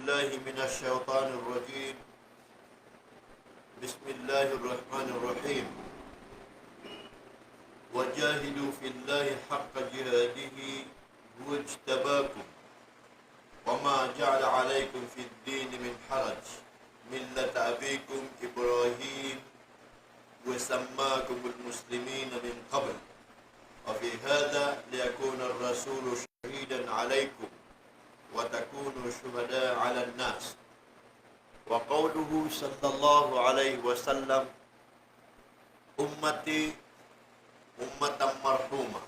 بالله من الشيطان الرجيم. بسم الله الرحمن الرحيم. وجاهدوا في الله حق جهاده هو اجتباكم وما جعل عليكم في الدين من حرج ملة أبيكم إبراهيم وسماكم المسلمين من قبل وفي هذا ليكون الرسول شهيدا عليكم وتكونوا شهداء على الناس. وقوله صلى الله عليه وسلم أمتي أمة مرحومة.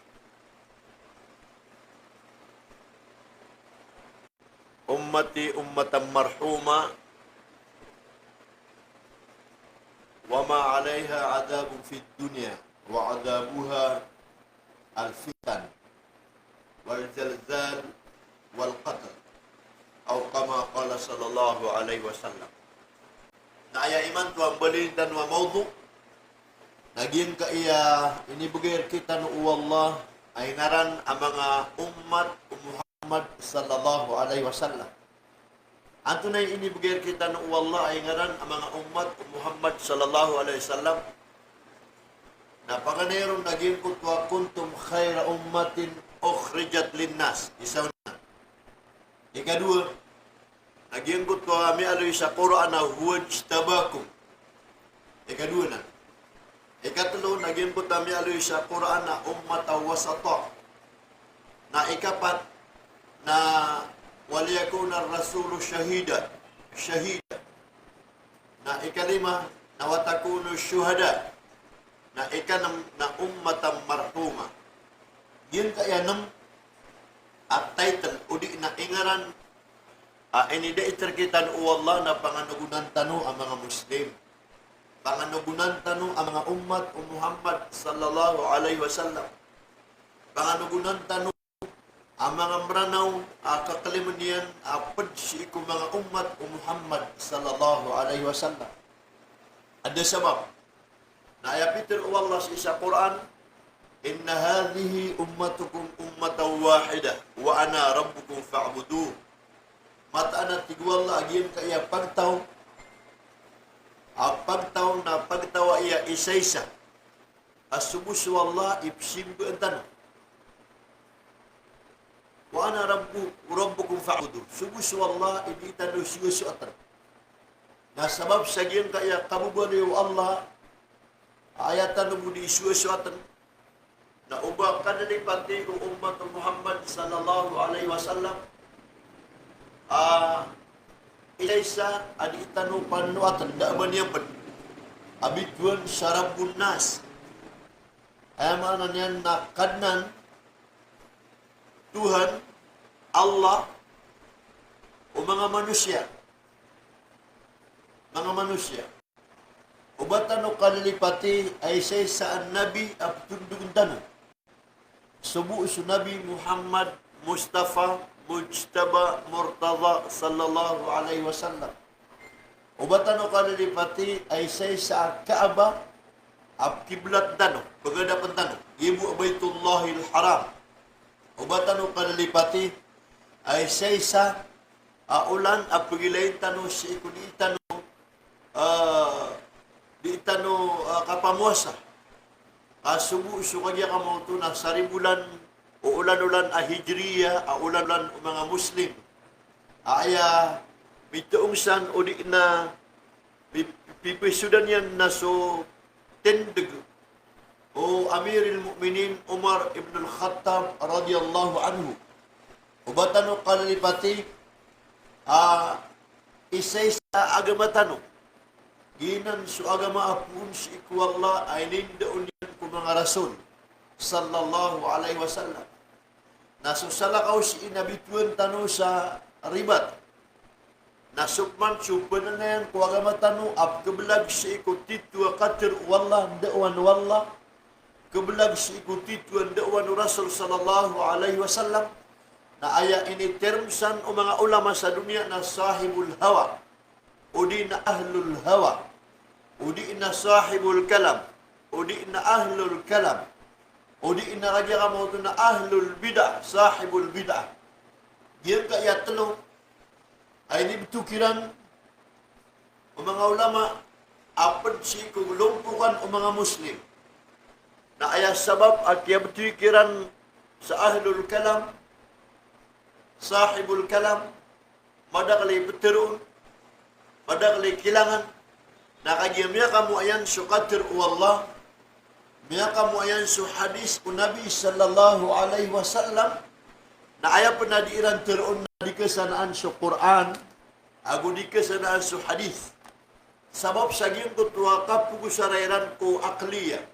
أمتي أمة مرحومة وما عليها عذاب في الدنيا وعذابها الفتن والزلزال والقتل atau kama qala sallallahu alaihi wasallam. Na aya iman tuang beli dan wa maudhu naging ka iya ini bugir kita nu Allah ay ngaran ang mga umat Muhammad sallallahu alaihi wasallam. Anto na ini bugir kita nu Allah ay ngaran ang mga umat Muhammad sallallahu alaihi wasallam. Napakaneron naging kutwa kuntum khaira ummatin ukhrijat linnas. Isa na. Ikadua, naging kutwa kami aloy sa Quran na huwag tabakum. Ikadua na. Ikatlo, naging kutwa kami aloy sa Quran na ummata wasata. Na ikapat, na waliyakuna rasulu shahida. Na ikalima, na watakunu syuhada. Na ikanam na ummatan marhuma. Yun kaya nam at title udi na ingaran ini da iterkitan Allah na panganugunan tanu ang mga Muslim. Panganugunan tanu ang mga umat Muhammad sallallahu alaihi wasallam. Panganugunan tanu ang mga maranaw kakalimunian apad si iku mga umat Muhammad sallallahu alaihi wasallam. Ada sebab na ayapitir Allah sa isa Quran, inna hadhihi ummatukum ummatan wahidah wa ana rabbukum fa'buduh. Mata ana tigwalla agin kaya pagtaw na pagtawa iya isaysa asubus wallah ibsimbu antan wa ana rabbukum fa'buduh. Subus wallah ibitanu siusu atan. Na sabab sagin kaya kabubani Allah ayatan mo di siusu atan na ubah kanalipati ko umat Muhammad sallallahu alaihi wasallam ilaysa adi tanu panu atanda maniapan abituan syarabun nas amanan yan nakadnan Tuhan Allah o mga manusia ubatan o kanalipati ay say saan nabi aptundungan tanong subu su Nabi Muhammad Mustafa Mujtaba Murtaza sallallahu alaihi wasallam. Ubatan o kanalipati ay say sa Kaaba ap kiblat dano pagadapan dano ibu Baitullahil Haram. Ubatan o kanalipati ay say sa ulan ap pagilayin tano si iku di tano kapamuasa. Subu sukagya ka mo ito na saribulan o ulan-ulan hijriya, ulan-ulan mga Muslim. Aya, mituong san o di na pipisudan yan na so tendeg o Amiril Mu'minin Umar ibn al-Khattab radiyallahu anhu. Ubatan o kalipati isay sa agamatano. Ginan su agama apun si ikwalla ay nindaon yan ko mga rasul sallallahu alaihi wasallam. Nasusalakaw si inabituan tanu sa ribat. Nasukman supanan na yan ko agama tanu ap kebelag si ikutitua katir wallah da'wan wallah. Kebelag si ikutituan da'wan rasul sallallahu alaihi wasallam. Na aya ini termsan o mga ulama sa dunia na sahibul hawa. O di na ahlul hawa. Udi na sahibul kalam, udi na ahlul kalam, udi na raja kamu na ahlul bid'ah, sahibul bid'ah. Dia kaya telu ay nibtukiran o mga ulama apad si kulumpukan o mga Muslim na ayah sabab at yabtukiran sa ahlul kalam, sahibul kalam, madakali beterun, madakali kilangan, na kaya miya kamu ayan su qadir wallah, miya kamu ayan su hadis u Nabi sallallahu alaihi wasallam, na ayah penadiran terun na di kesanaan su Quran, agu di kesanaan su hadis. Sabab saging ko tuwa kapugu sarairan ko akliya.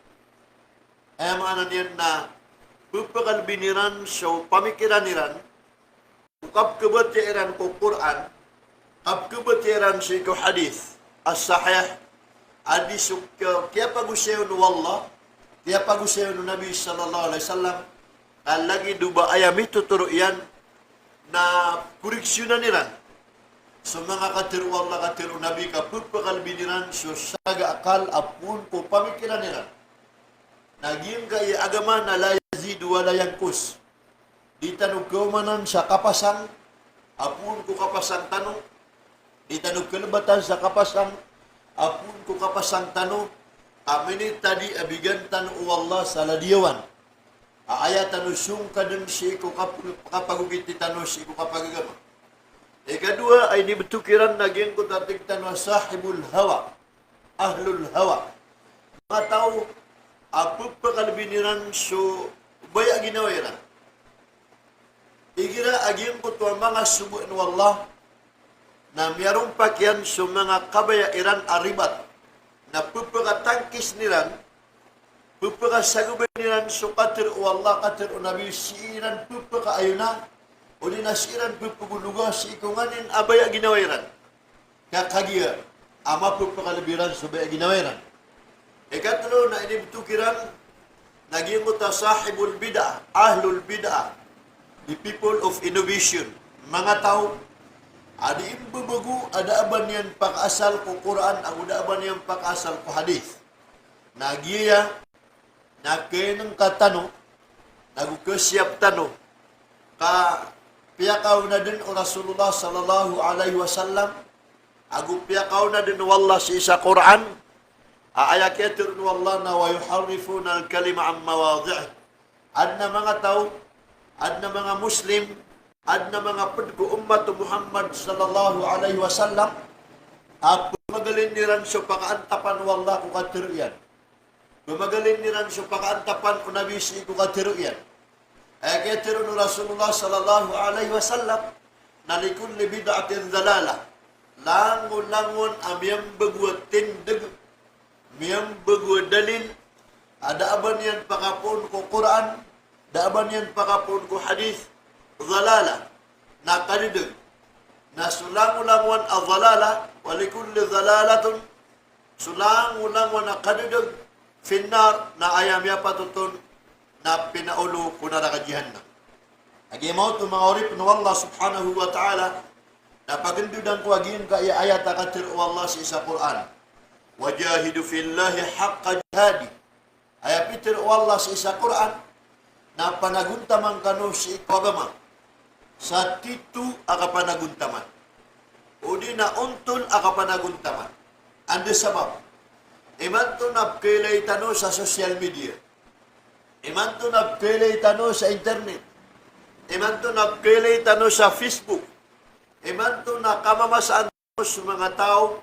Ay maana niyan na pupakalbiniran so pamikiraniran, kap kebatiran ko Quran, kap kebatiran si ko hadis, as-sahih, hadis kaya pagusayon wallah, kaya pagusayon Nabi sallallahu alaihi wasallam, lagi duba ayam itu turu yan na kuriksyonan niran. So mga katiru wallah katiru Nabi kapupakalbiniran so saga akal apun ko pamikiran niran. Naging kaya agama na la yazid wa la yankus. Di tanong kaumanan sa kapasang, apun ko kapasang tanong. Di tanong kelebatan sa kapasang, apun ko kapasang tanong. Amini tadi abigan tanong wallah sa ladiyawan. Ayat tanong sungkadan si ko kapagugit ti tanong si ko kapagagama. Ikadua ay dibetukiran naging ko tatig tanong sahibul hawa, ahlul hawa. Mga tao, apu pakalbiniran so baya ginawiran. Igira agim ko to mga subuin wallah na mayroong pakyan so mga kabayairan aribat na pupakatangkis niran, pupakasagubin niran so katir wallah katir o Nabi siiran pupakaayuna o dinasiran pupaguluga si ikunganin abaya ginawiran. Kakagiya, ama pupakalibiran so baya ginawiran. Ikatlo na inibtukiran, naging mutasahibul bid'ah, ahlul bid'ah, the people of innovation. Mga tao, ada imbabagu, ada aban yan pag-asal ko Quran, ada aban yan pag-asal ko hadith. Nagiya, nakinang katano, nagukasiap tano, ka piyakaw na din o Rasulullah sallallahu alaihi wasallam, agu piyakaw na din wallah si isa Quran, ayaketir wallah na wa yuharrifuna al-kalima an mawadhi'ih. Adna mga tao, adna mga Muslim, adna mga pudko ummatu Muhammad sallallahu alaihi wasallam, pumagaling niran so pakaantapan wallah ko katir yan. Pumagaling niran so pakaantapan ko Nabi si ko katir yan. Ayaketir Rasulullah sallallahu alaihi wasallam, na likulli bid'atin dalalah. Langon-langon amyang baguat tindag, miyang baguat dalil, ada aban yan pakapon ko Quran, daaban yan pakapon ko hadith, dhalala, nakalidag, na sulangulanguan ang dhalala, walikulli dhalalatun, sulangulanguan nakalidag, finnar, na ayamya patuton, na pinaulo ko na nakajihan na. Agimaw ito mga orip na Allah subhanahu wa ta'ala, na pagindudan ko agin ka ayat akatir Allah sa isa Quran. Wajahidu fillahi haqqa jihadi. Ayat pitir Allah sa isa Quran, na panaguntaman kano si ikagama. Sa titu aka panaguntaman. Udi na untol aka panaguntaman. Ande sabab. Imanto nabkailay tano sa social media. Imanto nabkailay tano sa internet. Imanto nabkailay tano sa Facebook. Imanto na kamamasaan sa mga tao,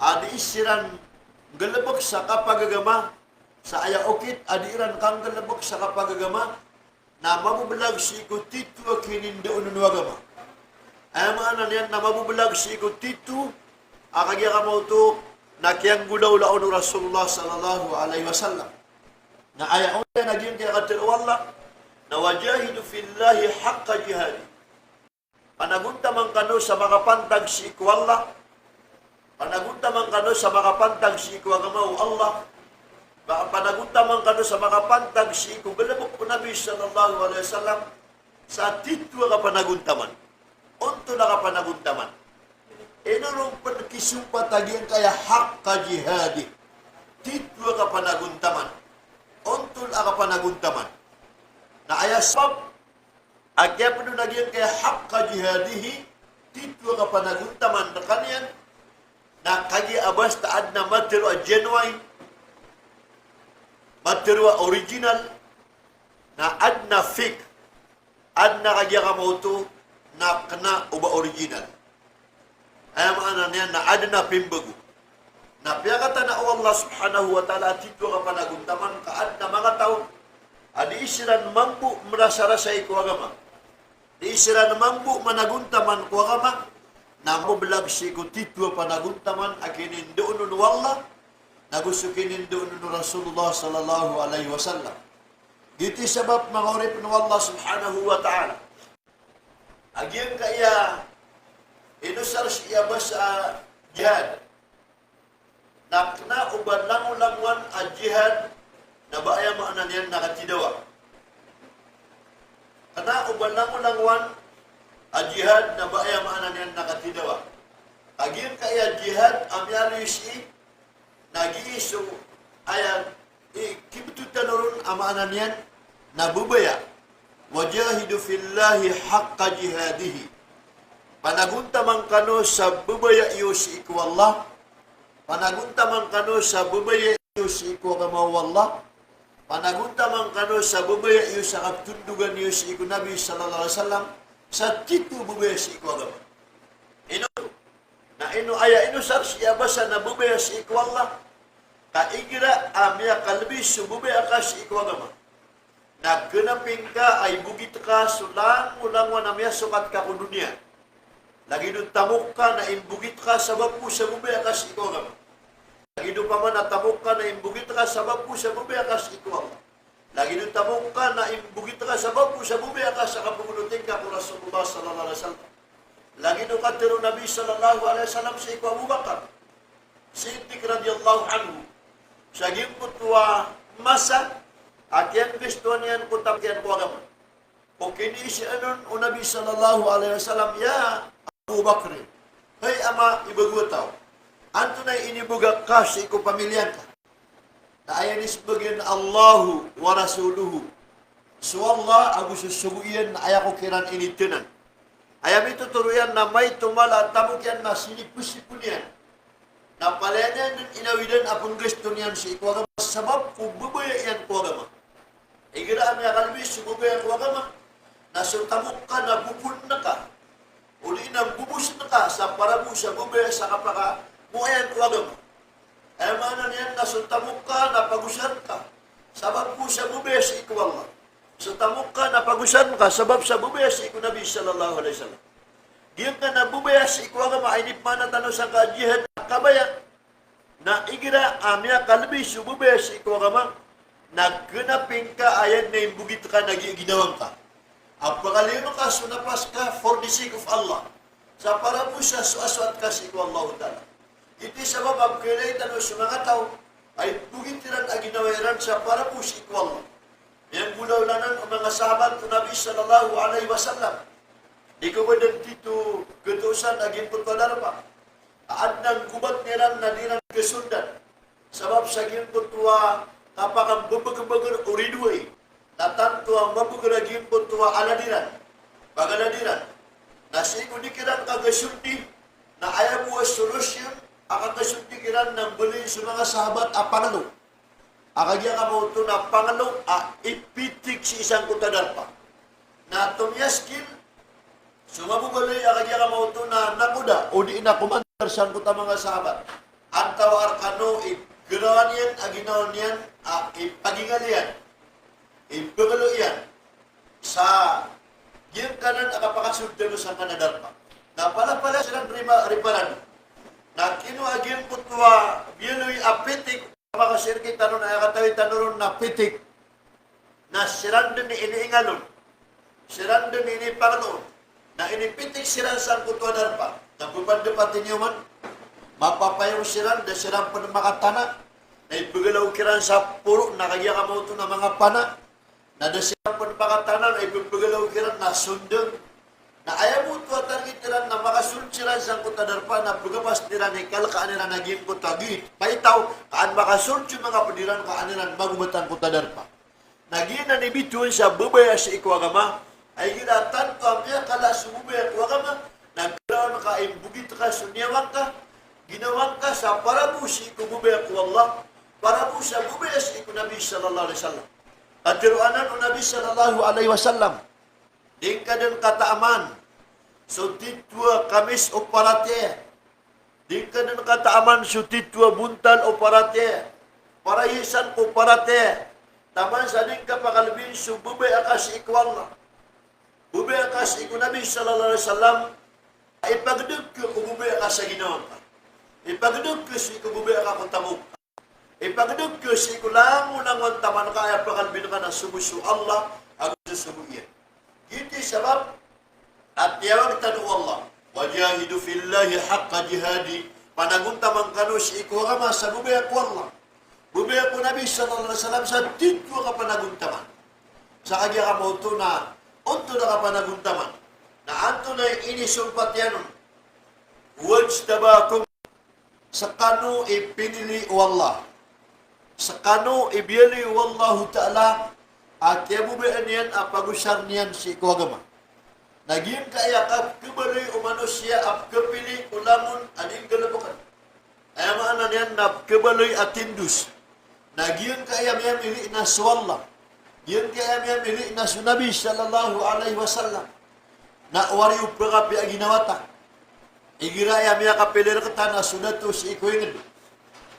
adi isiran galabok sa kapagagama, sa ayaokit, adiran kang galabok sa kapagagama, na mabubulag si ikutitu akininda ununuagama. Ay mga nanyan na mabubulag si ikutitu, akagya ka mo ito, na kiyang gulaw-laon Rasulullah sallallahu alaihi wasallam. Na ayaw na naging kaya katilwala, na wajahidu fillahi haqqa jihadi. Panaguntamang kano sa makapantag si ikwalla, panaguntamang kano sa makapantag si ikwagamaw Allah, panaguntamang kano sa makapantag si ikwagalabok po Nabi sallallahu alaihi wasallam, sa titwa ka panaguntaman, unto na ka panaguntaman. Inurong panakisumpatagian kaya haqqa jihadi, titwa ka panaguntaman, unto na ka panaguntaman. Na ayasab, agya pa doon nagyan kaya haqqa jihadihi, titwa ka panaguntaman na kaniyan na kagi abas taad na matero a genuine, matero a original, na ad na fake, ad na kagi ka mauto na kana uba original. Ay maana niyan na ad na pimbago. Na piyakata na Allah subhanahu wa ta'ala titwa ka panaguntaman kaad na mga tao adi isiran mampu merasa-rasai ko agama. Di isiran mampu managuntaman ko agama na mublag si ko titwa panaguntaman akinin doon wallah na gusto kinin doon Rasulullah sallallahu alaihi wasallam. Giti sabab mangorip ng Allah subhanahu wa ta'ala. Agyang kaya inusar siya ba sa jihad? Nakna uban langwan a jihad na baaya maanan yan nakatidawa. Kana uban langwan a jihad na baaya maanan yan nakatidawa. Agin kaya jihad amyari si nag-iiso ayan kibtutanurun amaanan yan nabubaya. Wajahidu fillahi haqqa jihadihi. Panaguntamang kano sa bubaya iyo si ikwallah. Panaguntamang kano sa bubaya iyo si ikwagama wallah. Panaguntamang kano sa bubaya iyo sa kaptundugan iyo si iku Nabi sallallahu alaihi wasallam. Sa titu bubaya si ikwagama. Ino na ino aya ino sar siya basa na bubaya si ikwallah. Kaigira amya kalbi sububaya ka si ikwagama. Nagkenaping ka ay bugit ka sulang namya sukat ka ku dunia. Lagi doon tamok ka na imbugit ka sabab po sa bubaya ka sa ikaw. Lagi doon pa man na tamok ka na imbugit ka sabab po sa bubaya ka sa ikaw. Lagi doon tamok ka na imbugit ka sabab po sa bubaya ka sa kapumunutin ka ku Rasulullah sallallahu alaihi wasallam. Lagi doon ka tiro Nabi sallallahu alaihi wasallam sa ikaw Abu Bakar. Siddiq radhiyallahu anhu. Sa gimputwa masa at yan gusto niyan kung tapyan ko agama. Kung kinisi anon o Nabi sallallahu alaihi wasallam, ya Abu Bakr, hey ama ibagutaw, anto na inibugak ka sa iko pamilyan ka. Na ayan isbagyan Allahu wa Rasuluhu. So Allah, agu susuguyan na ayako kiran initinan. Ayam ito turuyan na may tumala tamok yan na sinipusipun yan. Na palayan yan inawidan apong gusto niyan sa iko agama. Sabab kung bubaya yan ko agama. Igira ang kalbi, sumubaya ko agama. Nasultamok ka, nabubun na ka. Uli nang bubus na ka sa parabu sa bubaya sa kapaka. Muayan ko agama. Ay mana niyan, nasultamok ka, napagusan ka. Sabab po sa bubaya sa ikwallah. Sultamok ka, napagusan ka. Sabab sa bubaya sa iku Nabi sallallahu alaihi wasallam. Diyan ka nabubaya sa ikwagama, ay nipmana tanong sa kajihad na kabayan. Na igira amya kalbi, sumubaya sa ikwagama. Nagganapin ka, ayan na yung bugit ka, nagiginawang ka. Ang pangalino ka, sunapas ka for the sake of Allah. Sa para mo siya, suaswat ka sa ikaw Allah ta'ala. Iti sa babab, kailangan sa mga tao, ay bugit tiran ang ginawaran sa para mo sa ikaw Allah. Yang gulaulanan ang mga sahabat ng Nabi sallallahu alaihi wasallam. Ikaw ba dito, ketusan agin putwadar pa. Aad ng gubat niran na diran kesundan. Sabab sa agin putwa, kapag babaga uriduay, natanto ang mabugaragin po tuwa aladiran, bagaladiran, na sigo di kiran kagasundi, na ayaw mo solusyon, ang kagasundi kiran ng buli sa mga sahabat a pangalo. Akagya ka mo ito na pangalo, ipitik si isang kutadarpa. Na tumyaskin, sumabugali, akagya ka mo ito na nakuda, o di na kumandar sa mga sahabat. Antaw arkano, ginawan yan, aginawan yan, ipagingalian, ipagalo yan, sa yung kanan akapakasundan sa kanadarpa. Na pala silang riparan. Na kinuagin putwa, biloy apitik, makasirkit tanong na akatawi tanong na pitik, na sirandun ni iniingalon, sirandun ni inipagaloon, na inipitik siran sa kutwa darpa, na bumandapatin nyo man, mapapayong siran, da siran pa ng makatana, na ibigalaw kiran sa puro, nakagya ka mo ito ng mga pana, na da siran pa ng makatana, na ibigalaw kiran na sundang, na ayaw mo ito at tiran na makasunsiran sa kutadarpa, na bugapas tiran, ikal kaaniran naging kutagit, paitaw, kaan makasunsi mga padiran kaaniran magumatan kutadarpa. Naging na nibituin sa bubaya sa ikwagama, ay ginatan ko ang kaya kala sumubaya ikwagama, nagkaroon kain bugit ka sunyawang ka, ginawang ka sa parabu si ikububay ako Allah, parabu sa bubay si iku Nabi sallallahu alaihi wasallam. At tiruanan o Nabi sallallahu alaihi wasallam, dingka din kataaman, so titwa kamis o parate, dingka din kataaman, so titwa buntal o parate, parahisan o parate, taman sa dingka pakalbin, so bubay akas iku Allah. Bubay akas iku Nabi sallallahu alaihi wasallam, ipagdug ko bubay akas sa ginawa ka. Ipagdug ko si bubay akas kung tamog. Ipagdug ko si lango ng wantaman ka, ay pakalbin ka na sumusu Allah, ang susubuyan. Iti sabab, at tiyawag tanu Allah, wajahidu fillahi haqqa jihadi, panaguntamang kanu si iku kama sa bubay ako Allah. Bubay ako Nabi sallallahu alaihi wasallam, sa titwa ka panaguntaman. Sa kanya ka mauto na, unto na kapanaguntaman, na anto na inisulpat yanon, wajtabakum, sa kanu ipinili o Allah, sa kanu ibiyali o Allahu Ta'ala, at yabubayaan yan, apagusar niyan si ikuagama. Naging kaayakap, kabaloy o manusia, ap kapili, ulamon, aning galabukan. Ay maanan yan, na kabaloy at tindus. Naging kaayam-yam ili na suwallah. Yan kaayam-yam ili na sunabi sallallahu alaihi wasallam. Na wari upagapi ang ginawata. Igirayam ya kapilir kata na sunatu si ikuingin.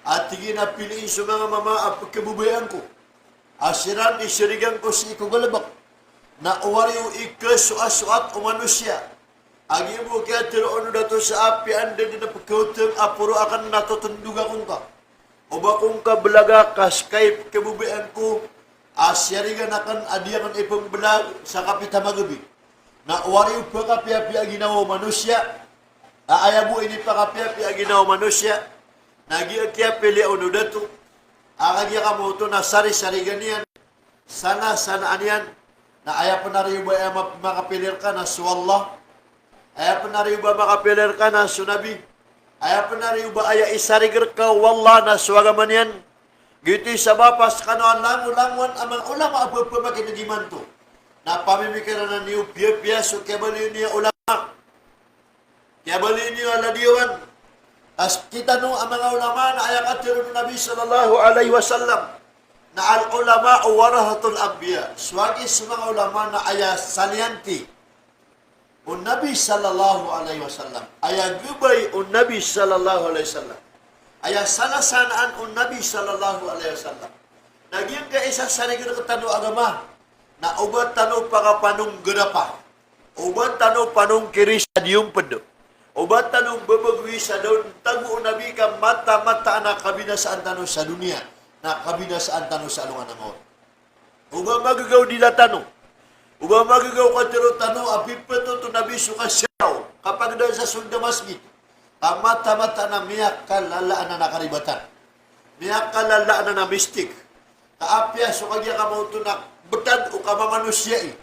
At igi na piliin sa mga mama at pagkabubayan ko. Asiran isirigan ko si ikugalabak. Na wari ikasuasuat o manusia. Agi mo kaya tiroon dato sa api anda din na pagkautang apuro akan natutunduga kong ka. O ba kung kabalaga kas kay kabubayan ko, asyarigan akan adiyakan ipang belag sa kapitamagabi. Na wari upagapi-api ang ginawa manusia, aayabu ini pakapi-api ang ginawa manusia, nagiagkya pili o nudato, akagya ka mo ito na sari-sarigan niyan, sana aniyan, na ayapan na rin ba makapilir ka na suwallah, ayapan na rin ba makapilir ka na sunabi, ayapan na rin ba aya isarigar ka wallah na suwagaman yan, giti sa bapas kanoan langulanguan amang ulama abu pamakin to. Na pamimikiran na niyo piya-piya so kaya bali niya ulama. Kaya bali niya aladiwan. As kita nung ang mga ulama na ayakatiro ng Nabi sallallahu alaihi wasallam na al-ulama o warahatul abbiya. Swagi sa mga ulama na aya salianti o Nabi sallallahu alaihi wasallam. Aya gubay o Nabi sallallahu alaihi wasallam. Aya sana-sanaan o Nabi sallallahu alaihi wasallam. Nagyang ka isa sarigin ng tanu agama. Na ubat tanong pakapanong ganapa. Ubat tanong panong kiri sa diyong pedo. Ubat tanong babagwi sa daun. Tago nabi ka mata-mata na kabinasaan tanong sa dunia. Na kabinasaan tanong sa alungan ng mga. Uba magagaw nila tanong. Uba magagaw ka tiro tanong. Apipato to nabi sukasyaw. Kapag dahil sa sunda masjid. Mata-mata na miyak kalalaan na nakaribatan. Miyak kalalaan na mistik. Kaapya sukagya ka mo ito na betad o kamamanusya eh.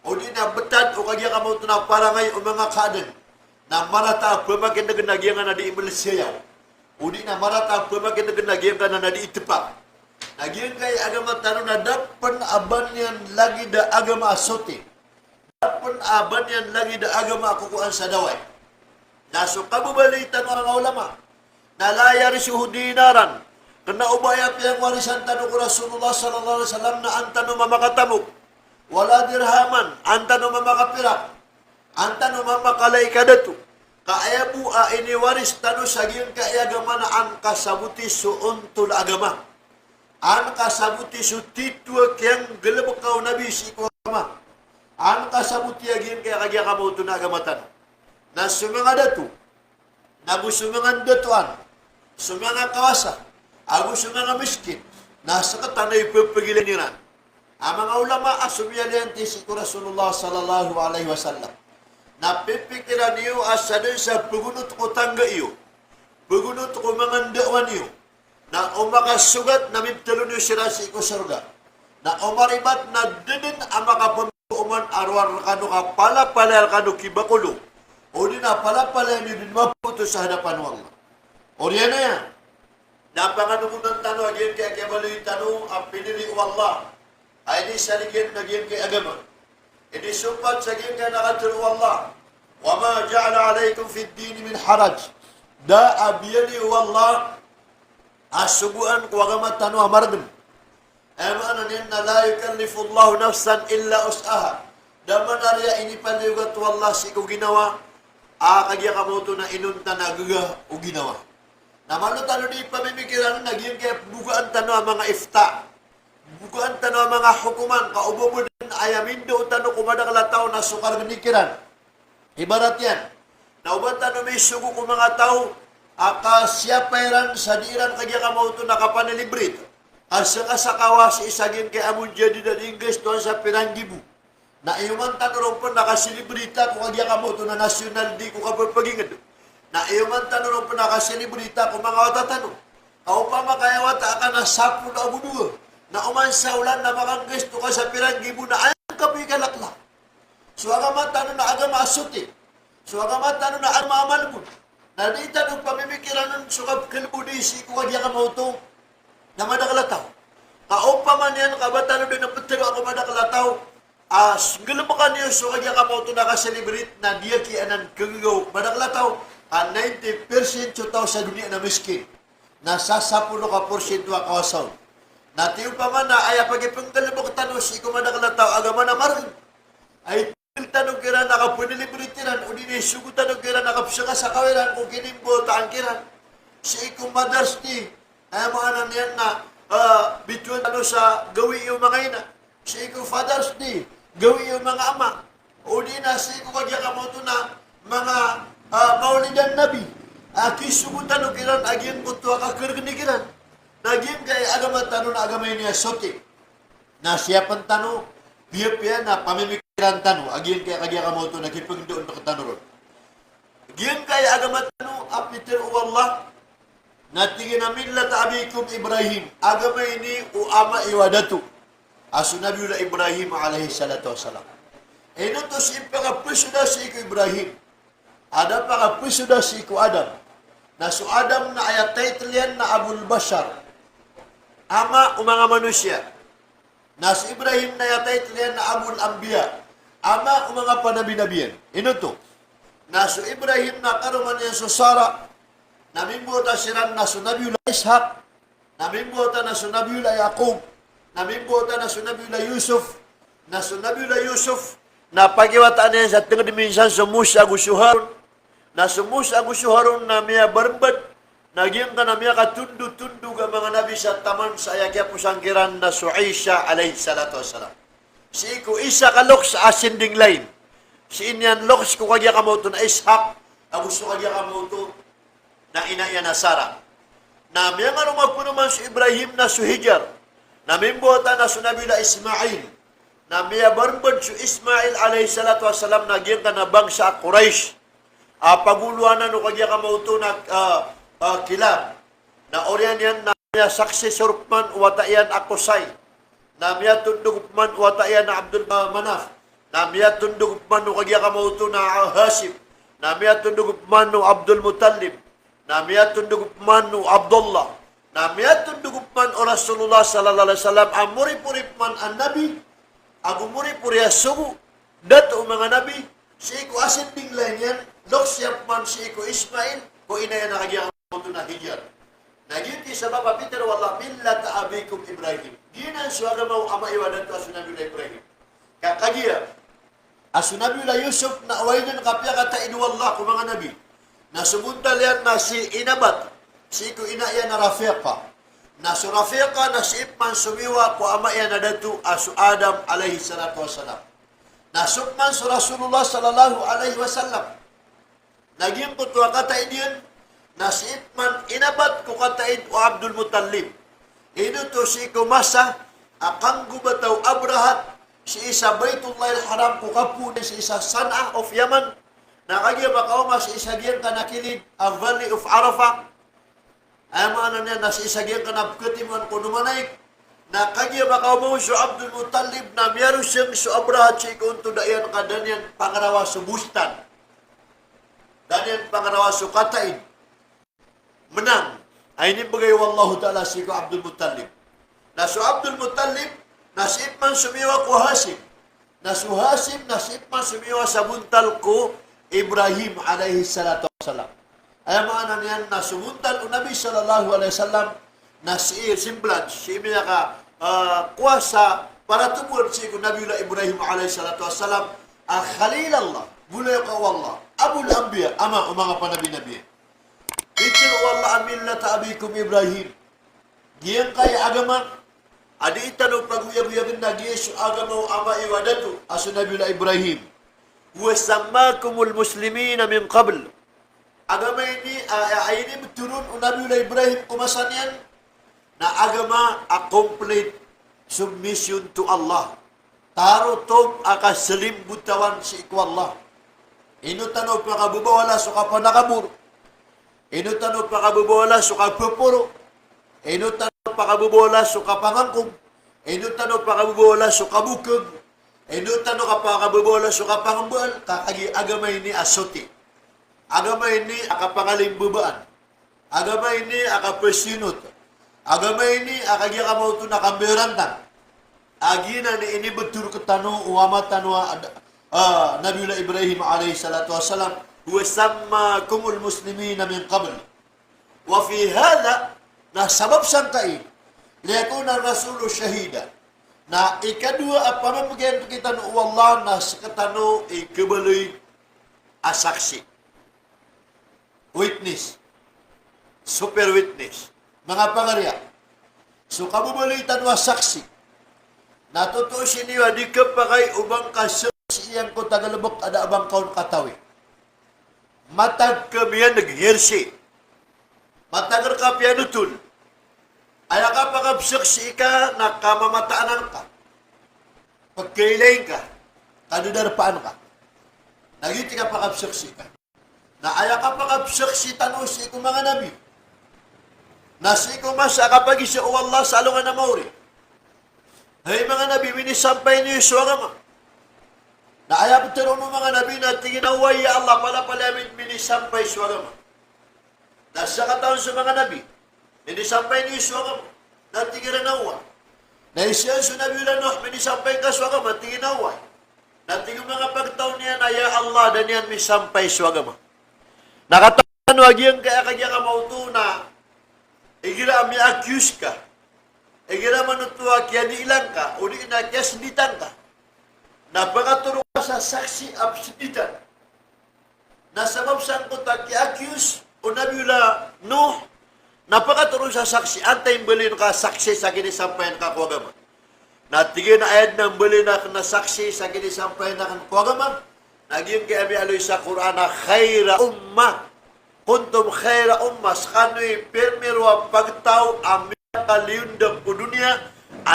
O di na betad o kagya ka mo ito na parangay o mga kaden. Na marata pemakin na ganagyan na di imalasyayaw. O di na marata pemakin na ganagyan na na di itipak. Nagyan kay agama tanong na dapan aban yan lagi da agama asote. Dapan aban yan lagi da agama kukuan sa daway. Naso kababalitan ng mga ulama. Nalayar si hudinaran. Kena ubaya piyang warisan tanong ko Rasulullah sallallahu alaihi wasallam na antano mamakatamok. Wala dirhaman, antano mamakapirak. Antano mamakalay kadatu. Kaayabu a iniwaris tanong sa giyon kaayagama na ang kasabuti suuntul agama. Ang kasabuti su titwa kiyang galabakaw nabi si agama. Ang kasabuti agin kaya kagya kamuto na agamatan. Na sumanga datu. Nabu sumangan datuan. Sumanga kawasa. Ako sa mga miskin, nasa katanay papagilan nila. Ang mga ulama asumyanente si Rasulullah sallallahu alaihi wasallam. Napipikiran niyo asadin sa pagunot ko tangga iyo. Pagunot ko mga ndawan niyo. Na umakasugat na miptalo niyo sila si ko surga. Na umaribat na dinin ang mga pambuuman arwar kano ka pala kano kibakulo. O di na pala niyo din maputo sa hadapan ng Allah. O riyan na yan. Napanganukunan tanong, agyan kaya baloy tanong, ang pinili o Allah, ay di saligyan na agyan kay agama. Hindi supat sa agyan kaya nakatiro Allah. Wa ma ja'ala alaikum fid din min haraj. Da abiyali wallah asubuan ku agama tanu amardem. Amana ninna la yukallifu Allahu nafsan illa us'aha. Da manarya ini paliugat wallah si ku ginawa kagya kamoto na inunta na gaga o ginawa. Namano tano di pamimikiran naging kaya bukaan tano ang mga ifta. Bukaan tano ang mga hukuman. Kaubo mo din ayamindo tano kumadakalatao na sukar manikiran. Ibarat yan. Nauban tano may sugo kung mga tao siapairan sa diiran kagya kamauto nakapanilibrit. Asa kasakawa si isagin kay amon jadi na English doon sa Piranggibu. Na iyuman tano ron po nakasilibrita kung kagya kamauto na nasyonal di ko kapagpagingad. Na iyuman tano ron po nakasilibrita kung mga watatano. Kau pa makayawata ka na sapo na abuduwa. Na umansaulan na makanggesto ka sa Piranggibu na ayang kapoy kalakla. So agamat tano na agama asuti. So agamat tano na agama amalbun. Na di tanong pamimikiran ng sukab kalbudisi kung kagya kamauto na madakalataw. Kaupa man yan, kabatano din ang patiro ako madakalataw. Galabakan niyo so kagya kamauto na kaselebrate na diya kianan kagagaw madakalataw. 90% tao sa dunia na miskin. Nasa 10% kawasaw. Natiyo pa man na ay pagipanggalabak tanong si kumadakalataw agama na marin. Ay tanong kira nakapunilibritiran o dinisugo tanong kira nakapsaka sa kawiran kung kinimbo taangkiran. Si Mother's Day ay mga nanyan na bituan ano sa gawi yung mga ina. Si Father's Day gawi yung mga ama. O di na si kagya kamoto na mga maulidan nabi. Kisugo tanong kiran agyan buto kakirginikiran. Nagyan kay agama tanong na agamay niya sote. Na siya pang tanong piya-piya na pamimikiran tanong. Agyan kay kagya kamoto na kipagdoon na katanong ron. Agyan kay agama tanong apitir wallah na tingin na millat abikum Ibrahim. Agamay ni uama iwadatu. Aso Nabiullah Ibrahim alaihi salatu wassalam. Ino to si pagkapusuda si iku Ibrahim. Ada pagkapusuda si iku Adam. Na so Adam na ayat title yan na Abul Bashar. Ama o mga manusia. Na si Ibrahim na ayat title yan na Abul Ambiya. Ama o mga panabi-nabiyan. Ino to. Na so Ibrahim na karuman yan so Sarah. Namimbuta siran na so Nabiullah Ishaq. Namimbuta na so Nabiullah Yaqub. Namimbuta na so Nabiullah Yusuf. Na so Nabiullah Yusuf na pagiwataan niya sa tengah diminsan sa Musa Harun. Na so Musa Harun na miya barbad. Nagyang ka na miya katundu-tundu ka mga nabi sa taman sa ayakya pusangkiran na so Isa alayhi salatu wassalam. Si Iku Isa kalok sa ascending line. Si Inyan loks ko kagya kamoto na Ishaq. Gusto kagya kamoto na inaya na Sarah. Na miya nga rumagpo naman si Ibrahim na so Hijar. Na mimbuata na so Nabiullah Ismail. Na miya barbad so Ismail alayhi salatu wassalam nagyang ka na bangsa Quraysh. Paguluanan o kagya kamauto na kilab. Na oryan yan na miya successor man watayan Akusay. Na miya tundog man watayan na Abdul Manaf. Na miya tundog man o kagya kamauto na Hashim. Na miya tundog man o Abdul Muttalib. Na miya tundog man o Abdullah. Na miya tundog man o Rasulullah sallallahu alaihi wasallam. Amuri-purip man ang Nabi. Agumuri-puri asugo. Dato mga Nabi. Si Iku ascending line yan. Loksiyap man si Iku Ismail. Kung inaya na kagya kamauto na Hijar. Nagyuti sa Baba Peter wallah millat abikum Ibrahim. Ginan suwaga mau ama iwadan to Nabiullah Ibrahim. Kagya. Nabiullah Yusuf na awainan kapya kata inu wallah kung mga Nabi. Nasubuntal yan na si Inabat. Si Iku inaya na Rafiqa. Na si Rafiqa na si Ipman sumiwa ko ama yan na datu asu Adam alaihi salatu wassalam. Nasukman sa Rasulullah sallallahu alaihi wasallam. Naging kutwa kataid yun, na si Ipman inabat ko kataid o Abdul Muttalib. Ino to si Kumasa, akang gubataw Abrahat, si isa Baitullah al-Haram ko kapuni si isa San'ah of Yaman, na kagya makauma si isa diyan ka nakilid, a Valley of Arafah. Ay mga niya, na si isa diyan ka napkatiman ko numanaik, na kagya makauma si Abdul Muttalib na miyaro siyang si Abrahat si ikunto dayan ka danyan pangarawa sa bustan. Danyan pangarawa sa katain. Menang. Ay ini bagay wallahu ta'ala si ko Abdul Muttalib. Na si Abdul Muttalib, nasip man sumiwa ko Hasim. Na si Hasim, nasip man sumiwa sa buntal ko Ibrahim alaihi salatu wassalam. Ay mga niyan na sumuntan o Nabi sallallahu alaihi wasallam na semblance, si ka kuasa para tubod si Nabi Ibrahim alaihi salatu wassalam, Khalil Allah, bulay ka wallah, Abul Anbiya, ama o mga panabi-nabi. Itil wallah millata abikum Ibrahim. Giyang kaya agama, adi itanong pag-uyab-uyabin na giyesu agama o ama iwadatu, aso Nabi Ibrahim. Wasammakumul muslimina min qabl. Agama ini turun o Nabi Ibrahim kumasan yan na agama a complete submission to Allah. Taro tog akasalim butawan si iku Allah. Inutano pakabubawala so kapanakabur. Inutano pakabubawala so kapupuro. Inutano pakabubawala so kapangangkong. Inutano pakabubawala so kabukog. Inutano pakabubawala so kapangambuan. Kakagi agama ini asoti. Agama ini akapangalimbuban. Agama ini akapesinut. Agama ini akagia kamautu nakamberantang. Agina ni ini betul ketanu uamatan Nabiullah Ibrahim alaihi salatu wassalam wa sammakumul muslimina min qabl. Wa fi hadha na sabab sangkai liyakuna rasulu syahida. Na ikadua apa membagian kita nu Allah na seketanu ikebeli asaksi. Witness. Super witness. Mga pangarya. So kabubalitan wa saksi. Natuto siniwa di kapakay ubang kaso siyang ko tagalabok ada abang kaun katawi. Matag kamiyan naghirsi. Matagar ka pianutul. Aya ka pakabsaksi ka na kamamataan ka. Pagkailain ka. Kadudarpaan ka. Nagiti ka pakabsaksi ka. Na aya ka pakabsaksi tanong si ikong mga nabi. Na si ikong masa kapag isa o Allah sa alungan na mauri. Hey mga nabi, minisampay niyo yung suwagama. Na ayaw pero ng mga nabi na tinginawa ya Allah pala amin minisampay suwagama. Nasa kataon sa mga nabi, minisampay niyo yung suwagama. Na tinginawa. Na isiyan sa nabi Nuh, minisampay ka suwagama, tinginawa. Na tingin mga pagtaon niya na ya Allah dan yan minisampay suwagama. Nakataon wag yan kaya ka mauto na igira mi accuse ka. Igira manutua kaya niilang ka, o di na kaya sinditan ka. Napakaturo ka sa saksi absiditan. Nasabab saan ko ta kaya accuse, o Nabiullah Nuh, napakaturo sa saksi, antayin balin ka saksi sa kinisampayan ka kuwagama. Natigin na ayad ng balin na saksi sa kinisampayan na kuwagama, naging kaya aloy sa Quran na khaira umma, kuntum khaira umma, skano'y permirwa pagtaw amin kaliundang ko dunia,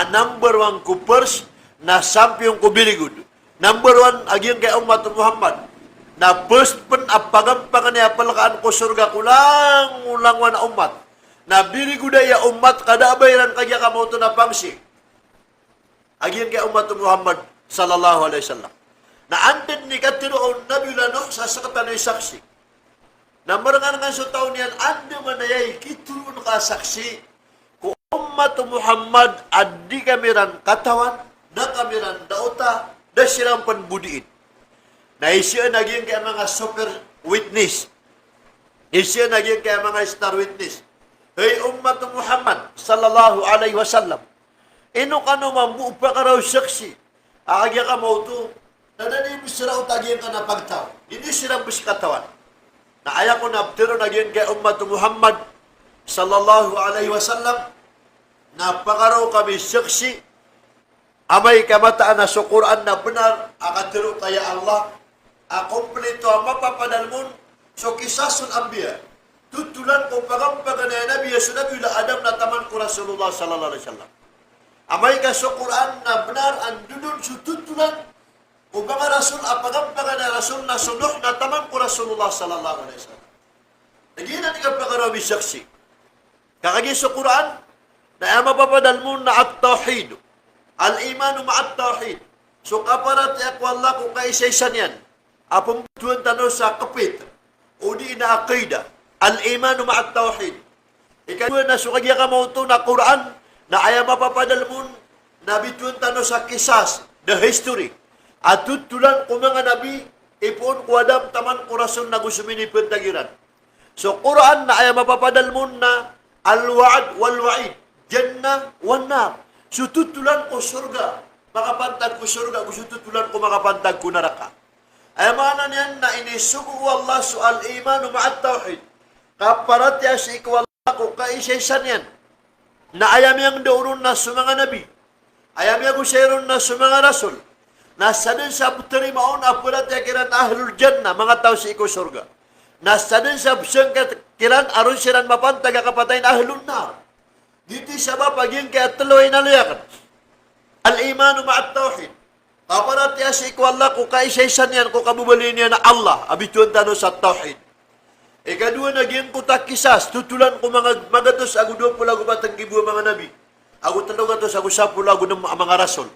number one ko first, na sampiyong ko biligud. Number one, aging kay umat Muhammad, na first pen apagampangan niya palakaan ko surga kulang na umat. Na biligud ya umat, kada abayran kaya kamauto na pangsi. Aging kay umat Muhammad, sallallahu alaihi wasallam. Na andin ni katiroon Nabiullah Nuh sa sakatanoy saksi. Na marangan nga sa taon niyan, andi manayay kituron ka saksi, umat Muhammad adi kamiran katawan, na kamiran dauta, da silang panbudiin. Na isya naging kaya mga super witness. Isya naging kaya mga star witness. Hey umat Muhammad sallallahu alaihi wasallam. Ino ka no mamupa ka raw saksi. Akagya ka mo ito. Nadani mo sila utagyan ka na pagtaw. Hindi silang bis katawan. Na ayaw ko na pero naging kaya umat Muhammad sallallahu alaihi wasallam. Napakaraw kami saksi, amay kamataan na sa Quran na benar, akatiro kaya Allah, akompleto ang mapapadalmon, so kisasul ambiya, tutulan kung pagampagan na Nabi Yesu Nabiullah Adam na taman ko Rasulullah sallallahu alaihi wasallam. Amay ka sa Quran na benar, ang dudun so tutulan, kung mga Rasul, apagampagan na Rasul na sunuh na taman ko Rasulullah sallallahu alaihi wasallam. Naginan ka pagaraw saksi. Kakagi sa Quran, na mapapadal mo na at-tawhid. Al-imanu ma'at-tawhid. So kaparat Allah kung kaisa-isan yan. Apong tuwan tanong sa kapit. O di na aqida. Al-imanu ma'at-tawhid. Ikaw na sukagya ka mo ito na Quran na ayaw mapapadal mo na bituan tanong sa kisas, the history. At tutulan kung mga nabi ipon ko adam taman kurason na gusto minipon tagiran. So, Quran na ay mapapadalmon na al-wa'ad wal-wa'id, jannah wan-nar. So, tutulan ko surga, makapantag ko surga, gusto tutulan ko makapantag ko naraka. Ay mana niyan na inisugo Allah so al-iman ma'at tawhid. Kaparatya si ikwala ko kaisaysan yan. Na ayam yang daurun na sa mga nabi. Ayam yang usayron na sa mga rasul. Nasa din sa puteri maon apulat ya kiran ahlul jannah, mga tao si iko surga. Nasa din sa busang kiran aron siran mapantag kapatayin ahlul nar. Dito sa bapaging kaya tuloy na liyakan. Al-imanu ma'at tawhid. Kaparat ya si iko Allah ko kaisaysan yan, ko kabubalin niya na Allah. Abituan tano sa tawhid. Ikadua naging ko takisas, tutulan ko mga magatos, ako 20 lago batang gibu mga nabi. Ako 300, ako 10 lago ng mga rasul.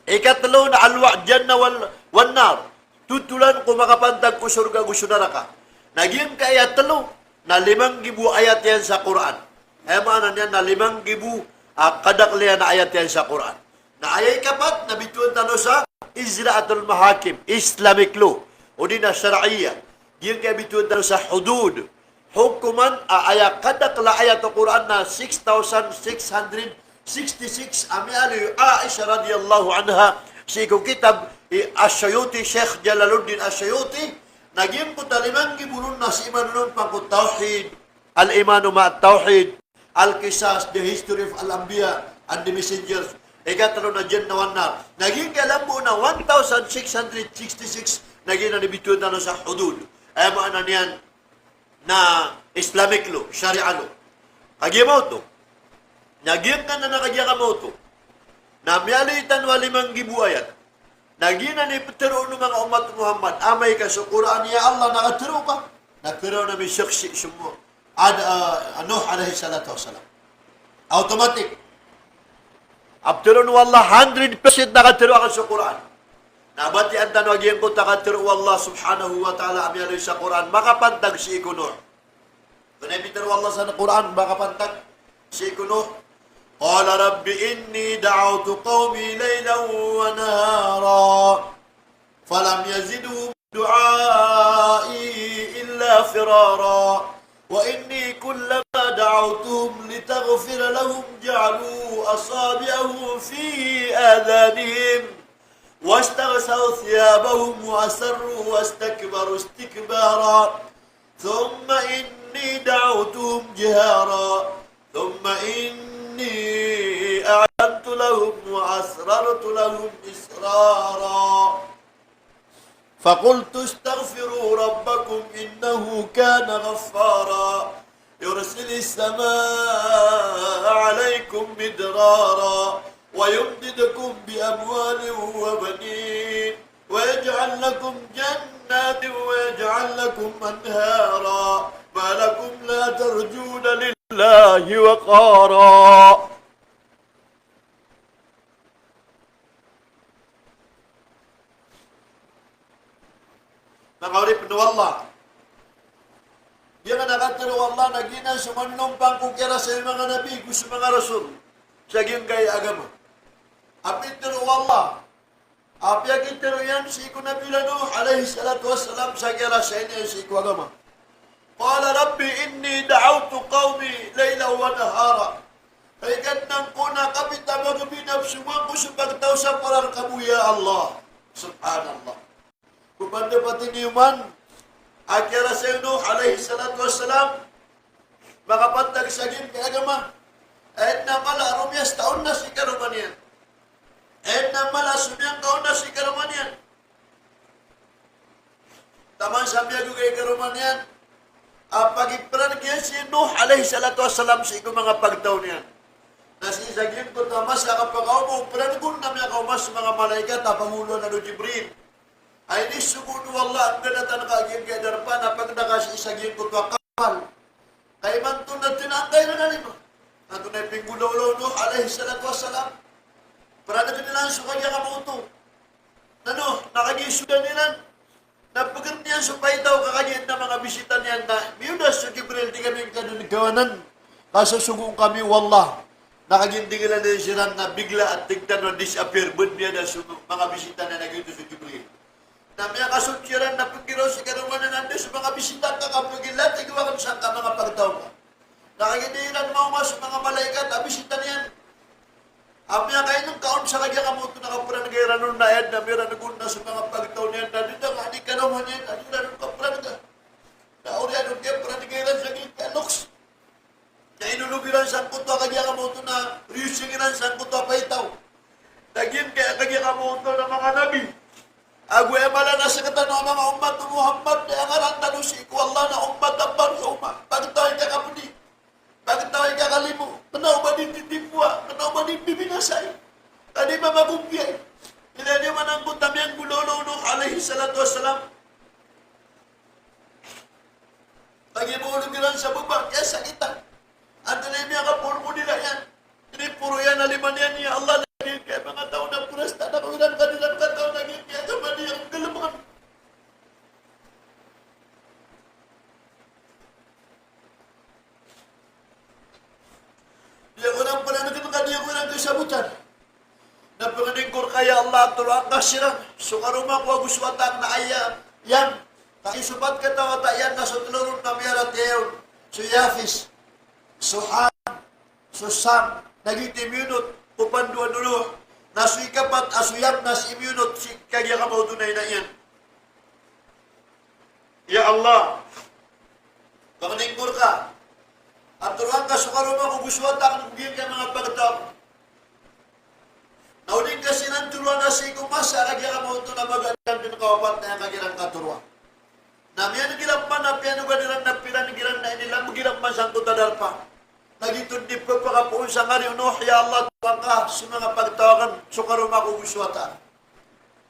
Ikatlo na alwa' janna wal nar. Tutulan ko makapantag ko surga gusto naraka. Naging kaya talo na 5,000 ayat yan sa Quran. Ay maana niyan na 5,000 kadaklian na ayat yan sa Quran. Na ayay kapat na bituan tano sa Izra'atul Mahakim, Islamic law, o di na syar'iyya. Yung kaya bituan tano sa hudud. Hukuman ayat kadakla ayat ng Quran na 6,666 amiali Aisha radiyallahu anha si ikong kitab Asyayuti, Sheikh Jalaluddin Asyayuti, naging po talimang gibulun na si imanunong pangkut tawhid, al-imanu ma'at tawhid, al-kisas, the history of al-anbiya and the messengers, ikatalo na jannah wan nar. Naging kalam po na 1,666 naging nanibituan na sa hudud. Ay maana niyan na Islamic law, Sharia law. Kagimaw to. Naging ka na nakagiya mo to. Na miyalitan wa 5,000 ayat. Naging na ni petero ng mga umat Muhammad. Amay ka sa Quran ya Allah nakatero ka. Nakatero na may syaksi semua. Nuh alaihi salatu wassalam. Automatic. Abtero no Allah 100% nakatero ka sa Quran. Nabati ang tanwagyan ko takatero Allah subhanahu wa ta'ala amyari sa Quran. Makapantag si Nuh. Kung ibitero Allah sa Quran, makapantag si Nuh. قال رب إني دعوت قومي ليلا ونهارا فلم يزدهم دعائي إلا فرارا وإني كلما دعوتهم لتغفر لهم جعلوا أصابعهم في آذانهم واستغسوا ثيابهم وأسروا واستكبروا استكبارا ثم إني دعوتهم جهارا ثم إني أعلنت لهم وأسررت لهم إسرارا فقلت استغفروا ربكم إنه كان غفارا يرسل السماء عليكم مدرارا ويمددكم بأموال وبنين ويجعل لكم جنات ويجعل لكم أنهارا ما لكم لا ترجون لله وقارا. Nangaurip na Allah. Yan nga nakatiro Allah na gina sumanumpang kukira sa mga nabi, sa mga rasul. Sa giyong kay agama. Apit tiro Allah. Apyagin tiro yan si iku Nabi Nuh alaihi salatu wassalam sa kira sa inyo si iku agama. Qala Rabbi inni da'awtu qawmi layla wa nahara. Kaya ganang ko na kapit na magabinap sumang ko sa pagtaw sa parang kabuya Allah. Subhanallah. Kupanda pati niyuman, akira sa Nuh alaihi salatu wassalam, makapantag sa gim kay agama. Kahit na mala, rumiyas taon na si karuman yan. Kahit na mala, sumiyang taon na si karuman yan. Taman sabiya ko kay karuman yan. Pag-ipran kaya si Nuh alaihi salatu wassalam sa ikaw mga pagtaw niyan. Nasisagin ko na mas kakapagaw mo, pranibun na mga kaumas mga malaikat na pangulo na Jibril. Ay nisuguno Allah, ang ganatan kagin kaya darpa na pag nakasisagin ko to kapal. Kay man to na tinangkay na nalima. Nato na pinggulaw Nuh alaihi salatu wassalam. Para na kanilang sukagya ka mo ito. Ano, nakagisugan nila. Napagod niya sa paitaw kakagyan na mga bisita niyan na miyudas sa Gibril di kami kanunagawanan. Kasasugong kami, wallah. Nakagintingilan na siya na bigla at tigtan na disappear. Bud niya na mga bisita na nagito sa Gibril. Namanya kasuciran na pagkiraw si karumanan nandun sa mga bisita ka kapagilat, igiwakan saan ka mga pagtaw ka. Nakaginiran mo nga sa mga malaikat, bisita niyan. Amya kayo nung kaon sa kanya kamuto na kapran kaya nun na yan, na meron na sa mga pagtaw niyan, na dito ka, di ka naman yan, ano na nung kapran ka. Nauriyan nung kaya pran kaya sa kanya, loks. Na inulubiran sa kuto kanya kamuto na riyusingiran sa kuto pa itaw. Naging kaya kanya kamuto ng mga nabi. Agwe mala na sa katano mga umat ng Muhammad na ang arantano si Allah na umat ang bansuma. Pagtawin ka kapuni. Pagtawin ka kalimo. Tanaw ba din titipwa? Tanaw ba din bibinasay? Kani ba mabumbiyay? Hindi man ang kutamiyang bulolo nung alaihi salatu wassalam. Pag-ibulugiran sa bubak, kaya sakitan. At nalimya ka puro nila yan. Hindi puro yan aliman yan niya Allah lagi kaya mga tao na puras na nakulan kanilang katao lagi kaya naman niya ang galaman. Dia orang pananagan kaniya ko ng kasabutan. Na panganingkor kaya Allah tulang kasirang sukaruma ko aguswatang na aya yan. Kakisupat katawata yan na sutulurong na miyarat yayon. Suyafis, suhan, susam, nagiti minut, upanduan dulu. Nasuy kapat, asuyap, nasi minut, si kaya ka mo tunay na yan. Ya Allah, panganingkor ka. At tulang ka sukaruma ko guswatang nagiging ka mga pagtap. Nauling kasi ng turuan na si kumasa, kaya ka mo ito na magandang din kawapat na yung kagirang katuruan. Namiyan nagilang man na piano ganilang na pinanigilang na inilang magilang man sang kutadarpa. Nagitun di pa pakapuun sa ngari unuh, ya Allah, tuwang ka sa mga pagtawakan, sukaruma ko guswata.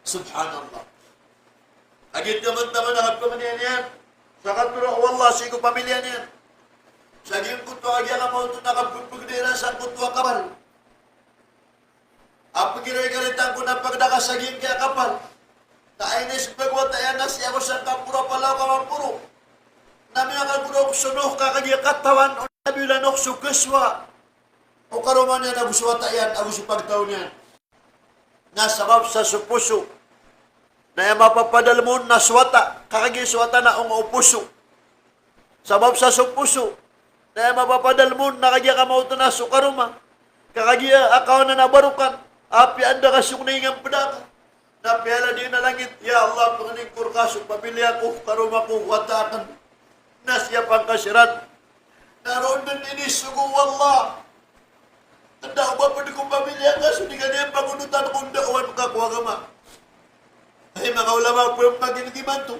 Subhanallah. Agit naman ang pamilya niyan. Sa katuruan, wallah, sigo pamilya niyan. Sa giyong kutwa, agya ka mo ito nakapagpagdiran sa kutwa kapal. Apagiray-garitan ko na pagdakasaging kaya kapal. Kainis pagwatayan na siya ko sa kapura pala kamampuro. Nami ang kaguro sunuh kakagya katawan o nabilanok sukeswa. O karuman niya na buswatayan, agus pagtaw niya. Nasabab sa supuso. Na yung mapapadal mo na swata, kakagya swata na ang upuso. Sabab sa supuso. Na yung mapapadal mo na kagya kamauto na sukaruma. Kakagya akaw na nabarukan. Api anda kasuk na ingang pedaka. Na piala di na langit, ya Allah, pangingkur kasuk, pamilya ko, karumaku, watakan, na siya pang kasirat. Naroon din ini, sugu Allah. Tanda ko ba pwede kong pamilya ka, so di ka niya pangunutan kung daawan makakuha ka ma. Ay, mga ulama po yung paginigiman to.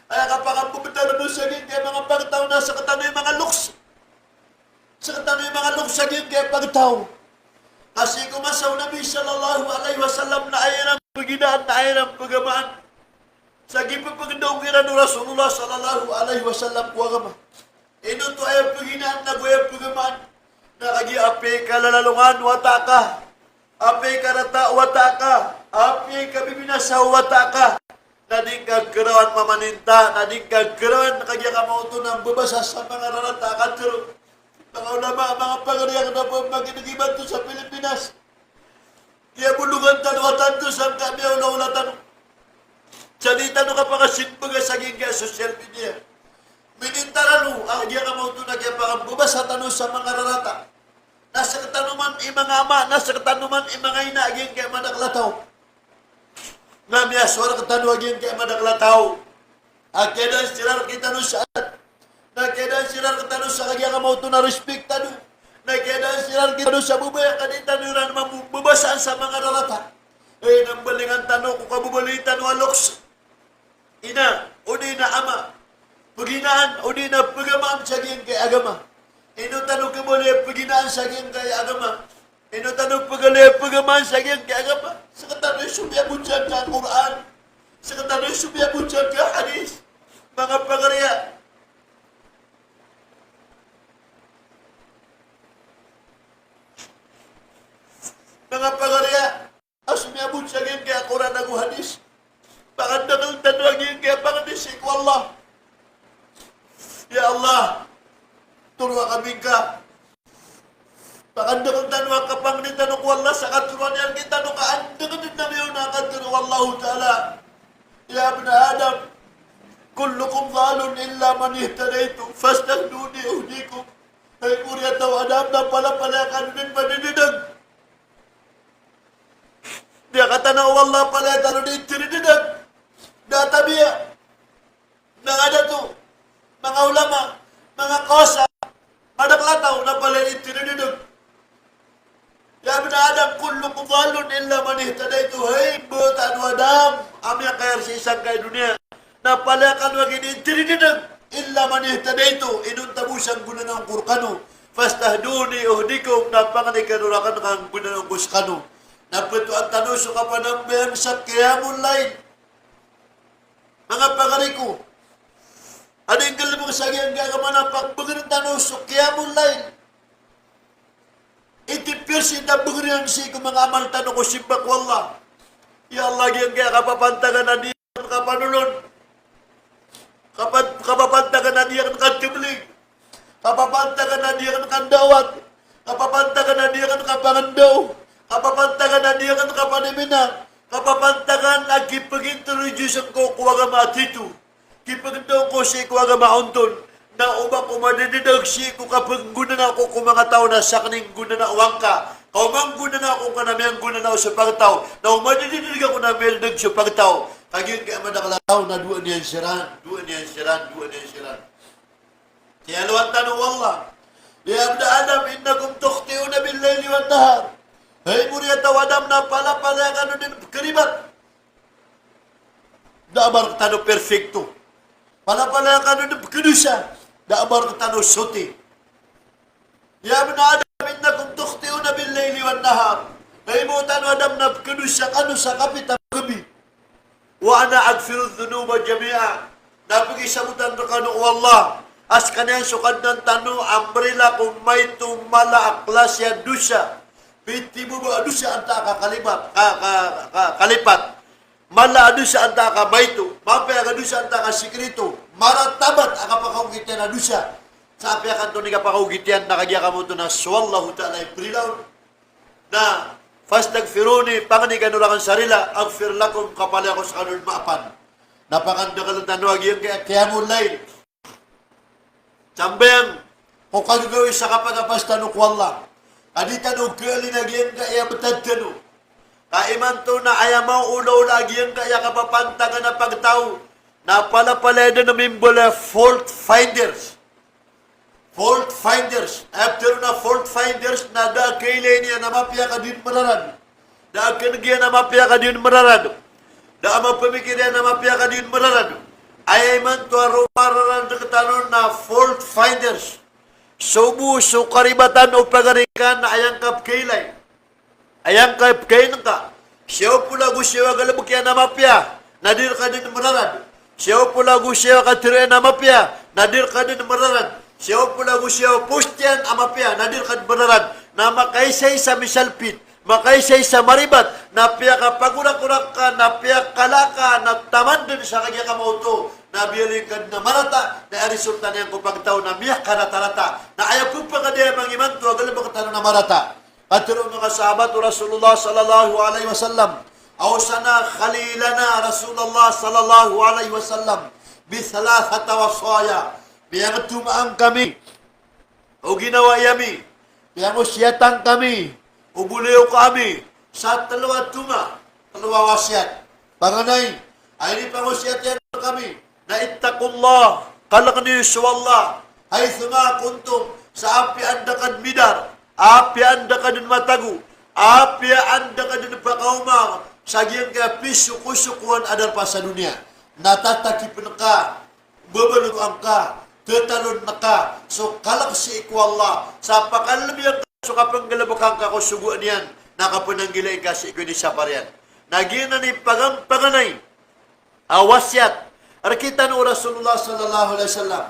Ay, kapag ang pumunta doon sa gin, kaya mga pagtaw na sa katano yung mga luks. Sa katano yung mga luks sa gin, kaya pagtaw. Kasi kumasaw Nabi sallallahu alaihi wasallam na ayan ang paginaan na ayan ang pagamaan. Sa gipapagdaungiran ng Rasulullah sallallahu alaihi wasallam kuwa kama. Ino to ay paginaan na kuya pagamaan. Nakagi api kalalungan wataka. Api karata wataka. Api kabibinasa wataka. Nading kagkarawan mamaninta. Nading kagkarawan nakagya kamauto ng babasa sa mga raratakan. Mga ulama, mga pagariang na po maginigiban to sa Pilipinas. Kaya bulungan tanwatan to sa kami ulaulatan. Salita no kapakasinbaga sa gingga social media. Minintaran mo, ang diya ka mo ito na kaya pakabubas sa tanong sa mga rarata. Nasa katanuman mga ama, nasa katanuman mga ina, aging kaya madaklataw. Namiya, suara katanu aging kaya madaklataw. Agyadan sirar kita no saat. Nagkailan silar katano sa kagya ka mo ito na respektado. Nagkailan silar kita sa bubaya kanita nyo mabubasaan sa mga rarata. Eh, nang balingan tanong kung kabubalitan o aloks. Ina, o di na ama. Paginaan, o di na pagamaan sa giyang kay agama. Ino tanong kabuli, paginaan sa giyang kay agama. Ino tanong pagamaan sa giyang kay agama. Sa katano'y sumiyabot siya ka Quran. Sa katano'y sumiyabot siya ka hadis. Mga pagarya. Mga pagarya, asumiyabot siya ngayon kaya Quran ako hadis. Pakandang tanwag ngayon kaya pangandisik, wallah. Ya Allah, turuan kami ka. Pakandang tanwag ka pang nitanong wallah sa katuruan yan kita no kaandang din na mayon na katuruan wallahu ta'ala. Ya ibn Adam, kullukum dhalun illa man ihtadaitu, fastahduni uhdikum. Hai murid atau Adam, na pala akan din panididag. Dia kata na wallah pala taruh di tirididag. Data dia. Nang ada tu mga ulama, mga kosa, madaklataw na pala di tirididag. Ya ibn Adam, kullukum dhalun illa man ihtadaitu. Hai buta Adam, amya kayar sa isang kay dunia. Napalakan wag ini illa man ihtadaitu, inuntabusang guna ng kurkano. Fastahduni uhdikum, napanganay kanurakan kang guna ng kuskano. Napetuan tanuso ka panambayan sa qiyamul lail. Mga pangariku, ano yung galimang sagyang gagamana pagbagin tanuso qiyamul lail? Itipirsi na bagrihan si ko mga amal tanong ko simbak wallah. Ya Allah, yung kaya kapapantagan na diyan kapanulon. Kapapantagan na diyan katiblig. Kapapantagan na diyan kandawat. Kapapantagan na diyan kapangandaw. Kapapantagan na diyan kapanimina. Kapapantagan na kipag-introduce ko kuwaga matitu. Kipag-introduce ko si kuwaga maunton. Na ubang kumadididag si ko kapag guna na ako kung mga tao na sakning guna na uwang ka. Kaumang guna na ako kanamiyang guna na ako sa pagtao. Na umadididig ako na meldag sa pagtao. Kagin kaya madakalataw na duwan niyan siran. Kaya luwan tanong wallah. Ya ibn Adam, innakum tukhtiuna bil-layli wan-nahar. Hai murid atau Adam na pala ka din keribat. Dabar tanong perfecto. Pala ka din kedusa. Daabar ka tanong suti. Ya ibn Adam, innakum tukhtiuna bil-layli wan-nahar. Hai mo tanong Adam na kedusa kanu sa kapita gabi. Wa ana agfiru dhunuba jami'a. Napagi sabutan ka no wallah. As kanyan sukad ng tanu amrila kung may tumala aklas ya dusa. Biti mo ba dusa anta kalipat. Mala dusa anta ka mayto. Mapaya ka dusa anta ka sikrito. Maratabat ang kapakawgitian na dusa. Sa apya kanto ni kapakawgitian nakagya ka mo ito na swallahu ta'ala iprilaw na fastagfiruni pangani kanulakan sarila agfir lakum kapali ako sa kanul maapan. Napakanda ka ng tanuag yung kaya mo lain. Sambayang kung kagagawi sa kapagapas tanong wallah. Adi tanong kali nagyan kaya batad tanong. Kaiman to na ayamaw ulaw nagyan kaya kapapantagan na pagtao. Napalapaleda na mimbala fault finders. Fault finders. After na fault finders, na da kailay niya na mapya ka din mararan. Da kanagyan na mapya ka din mararan. Da mapamikirya na mapya ka din mararan. Ay man to arumaran na katanon na fault finders. Subu sukaribatan o pagarikan na ayang kap kailay. Ayang kap kailay ka. Siya pula gusyawa galabukyan na mapya. Nadir ka din mararan. Siya pula gusyawa katira na mapya. Nadir ka din mararan. Siya pula gusyawa pustian amapya. Nadir ka din mararan. Na makaisay sa misalpit. Makaisay sa maribat. Napya ka pagurak-urak ka. Napya kalaka. Nataman din sa kanya kamauto. Nabiyaling ka na marata. Na resulta niyang kupagtaw na miyak ka na tarata. Na ayaw po pa ka diya mangiman to. Agalang ba ka na marata. At mga sahabat Rasulullah sallallahu alaihi wasallam. Awsana khalilana Rasulullah sallallahu alaihi wasallam bithalathata wasaya. Biyang tumaang kami o ginawa yami. Biyang usyatan kami o buliw kami sa dalawa wasiat. Panganay, ay ni pangusyat yan kami na ittaqullah kalak ni suwallah haythuma kuntum sa api anda kad midar, api anda kad matagu, api anda kad pakaumang Sagyang kaya pisuk-kusukuan adal pa sa dunia. Natatakip na ka, babalugan ka, tatalon na ka. So kalak si ikwallah. Sa pakalabiyang ka, so kapang galabakan ka ko suguan yan. Nakapunanggilay ka si ikwi ni Saparian. Nagina ni paganay. Awasyat. Arkita no Rasulullah sallallahu alaihi wasallam.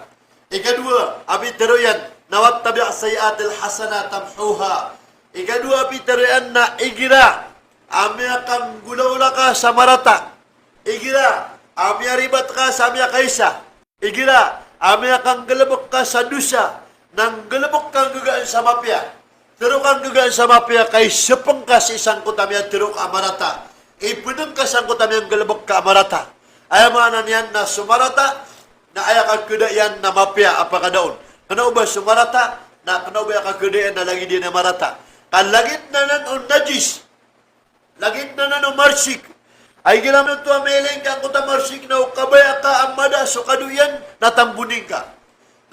Ikadua, abitero yan. Nawat tabi' sayatil hasana tamhuha. Ikadua, abitero yan na igira. Amya kang gulaula ka sa marata. Igira, amya ribat ka sa amya kaisa. Igira, amya kang galabok ka sa dusa. Nang galabok kang gagaan sa mapya. Tiro kang gagaan sa mapya kay sepeng ka sa isang kutamya tiro ka marata. Ipinang ka sa kutamya galabok ka marata. Ay maanan yan na sumarata, na ay kagkudaan na mapya apakadaon. Kano ba sumarata, na kano ba kagkudaan na lagi din na marata. Kalagit na nan on najis, lagit na nan on marsik, ay ginamit ito ameling ka kuta marsik na ukabaya ka ang mada so kaduyan, natambunin ka.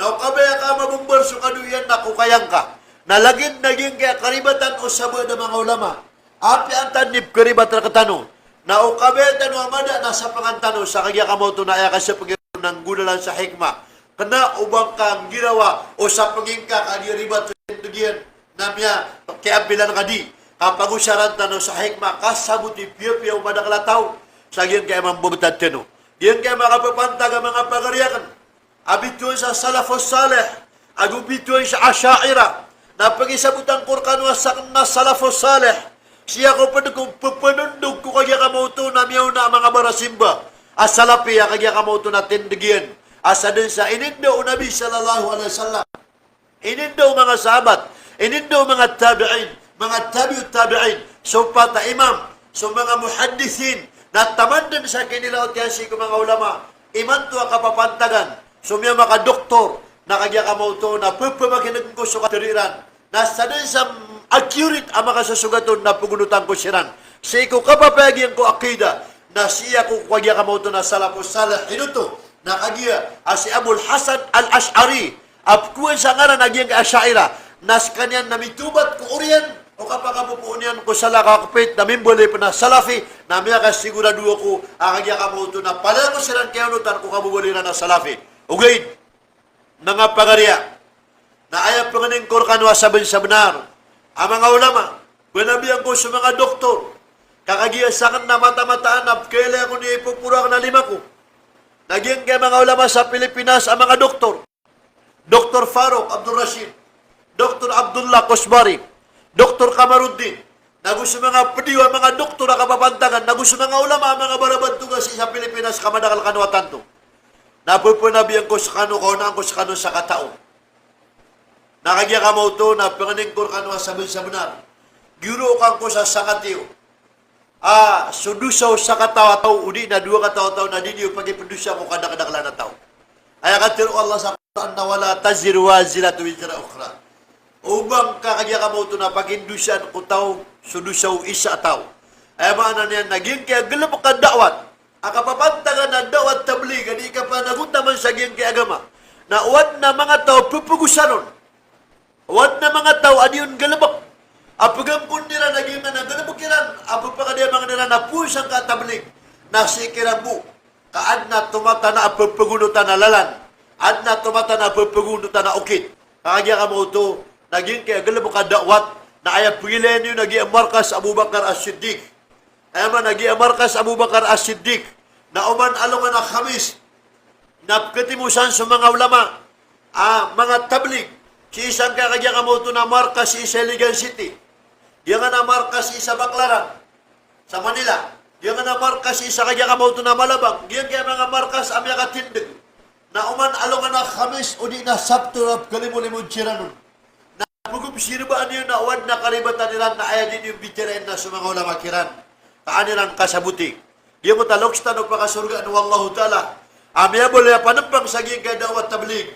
Na ukabaya ka mabumbar so kaduyan, nakukayang ka. Nalagit naging kaya karibatan o sabay ng mga ulama. Api ang tanip karibatan katano. Na ukabaya tano ang mada, nasa pangantano sa kagya kamoto na ay kasi pagkakaroon ng gunalan sa hikma. Kana ubang kang ginawa o sa pangingka kagiribat sa tugian namya kiabilan kadi kapag usaran tano sa hikma kasabuti piyo-piyo madakalataw sa giyan kaya mambubutad tino. Giyan kaya makapapantag ang mga pagariyakan. Abituin sa salafos salih, agubituin sa asyaira, na pag-isabutan kurkanwa sa na salafos salih, siya ko papanundog ko kaya kamauto na miyaw na mga barasimba, asalapi kaya kamauto na tindigian, asa din sa inindo o Nabi sallallahu alaihi wasallam, inindo mga sahabat, inindo mga tabi'in, mga tabi'in, so pata imam, so mga muhaddisin, na tamandan sa kanilaw tiyasi ko mga ulama, iman to kapapantagan, so mga mga doktor, na kaya kamauto na pupamakinig ko sa katiriran, na sa din sa accurate ang makasasugaton na pugunutan ko siran. Sa iko kapapagyan ko akida, na siya ko kaya kamauto na salapos salah, inuto, na kagya, si Abul Hasan al-Ash'ari, apkuan sa ngaran nagyang ka-asyaira, nas kanyan namitubat ko uriyan, o kapakapupuunian ko sa lakakapit, na mimbole pa na salafi, na miya kasigurado ko, ang kagya kamauto na pala ko siran kaya unutan ko kabubuli na salafi. Ugaid, mga pagariya, na ayaw panganing korkanwa sabi sa benar, ang mga ulama, pinabihan ko sa mga doktor, kakagiyasakan na mata-mataan na kailan ko ni ipupura na lima ko. Naging kay mga ulama sa Pilipinas ang mga doktor. Dr. Farouk Abdul Rashid, Dr. Abdullah Kosbari, Dr. Kamaruddin, nagusto mga pediwa, mga doktor na kapapantagan, nagusto mga ulama, mga barabantugas sa Pilipinas, kamadakal kanwa tanto. Napupunabihan ko sa kano, kaunaan ko sa kano sa katao. Nakagya ka mo ito na panganing ko kanwa sabi sa benar. Giro kang ko sa sakatiyo. Sudusaw sa katawa-taw, udi na dua katawa-taw na diniyo pag-ipundusya ko kadakadakla na tao. Ay akatiro Allah sa Quran na wala taziru waziratu wizra ukhra. Ubang kakagya ka mo ito na pag-indusyan ko tao, sudusaw isa tao. Ay maana niyan, naging kaya galap ka dawat. Akapapantagan na dawat tablig, hindi ka pa naguntaman sa giyang kaya agama. Na uwad na mga tao pupugusanon. Uwad na mga tao, adi yun galabak. Apagampun nila, naging na galabak kiran. Apo pa kanya mga nila na pusang katablig. Nasikiran mo. Kaad na tumata na apapagunutan na lalan. Ad na tumata na apapagunutan na ukit. Kanya ka mo ito, naging kaya galabak ka dawat. Na ayaw pilen yun, naging Markas Abu Bakar As-Siddiq. Ayaw man, naging Markas Abu Bakar As-Siddiq. Na uman alungan na Khamis. Napkatimusan sa mga ulama. Mga tablig. Si isang kakagya kamoto na markas si Seligan City. Diyan nga na markas si sa Baclaran, sa Manila. Diyan nga na markas si sa kagya kamoto na Malabang. Diyan kaya mga markas amya katindig. Na uman alungan na Khamis o di na Sabto na kalimulimod siranon. Na pugum siribaan yun na uwad na karibatan nila na ayaw din yung bitirain na sa mga ulama kiran. Kaanilang kasabuti. Diyan mo talokstan o pakasurgaan wallahu ta'ala. Amya boleh panampang saging kadawat tablig.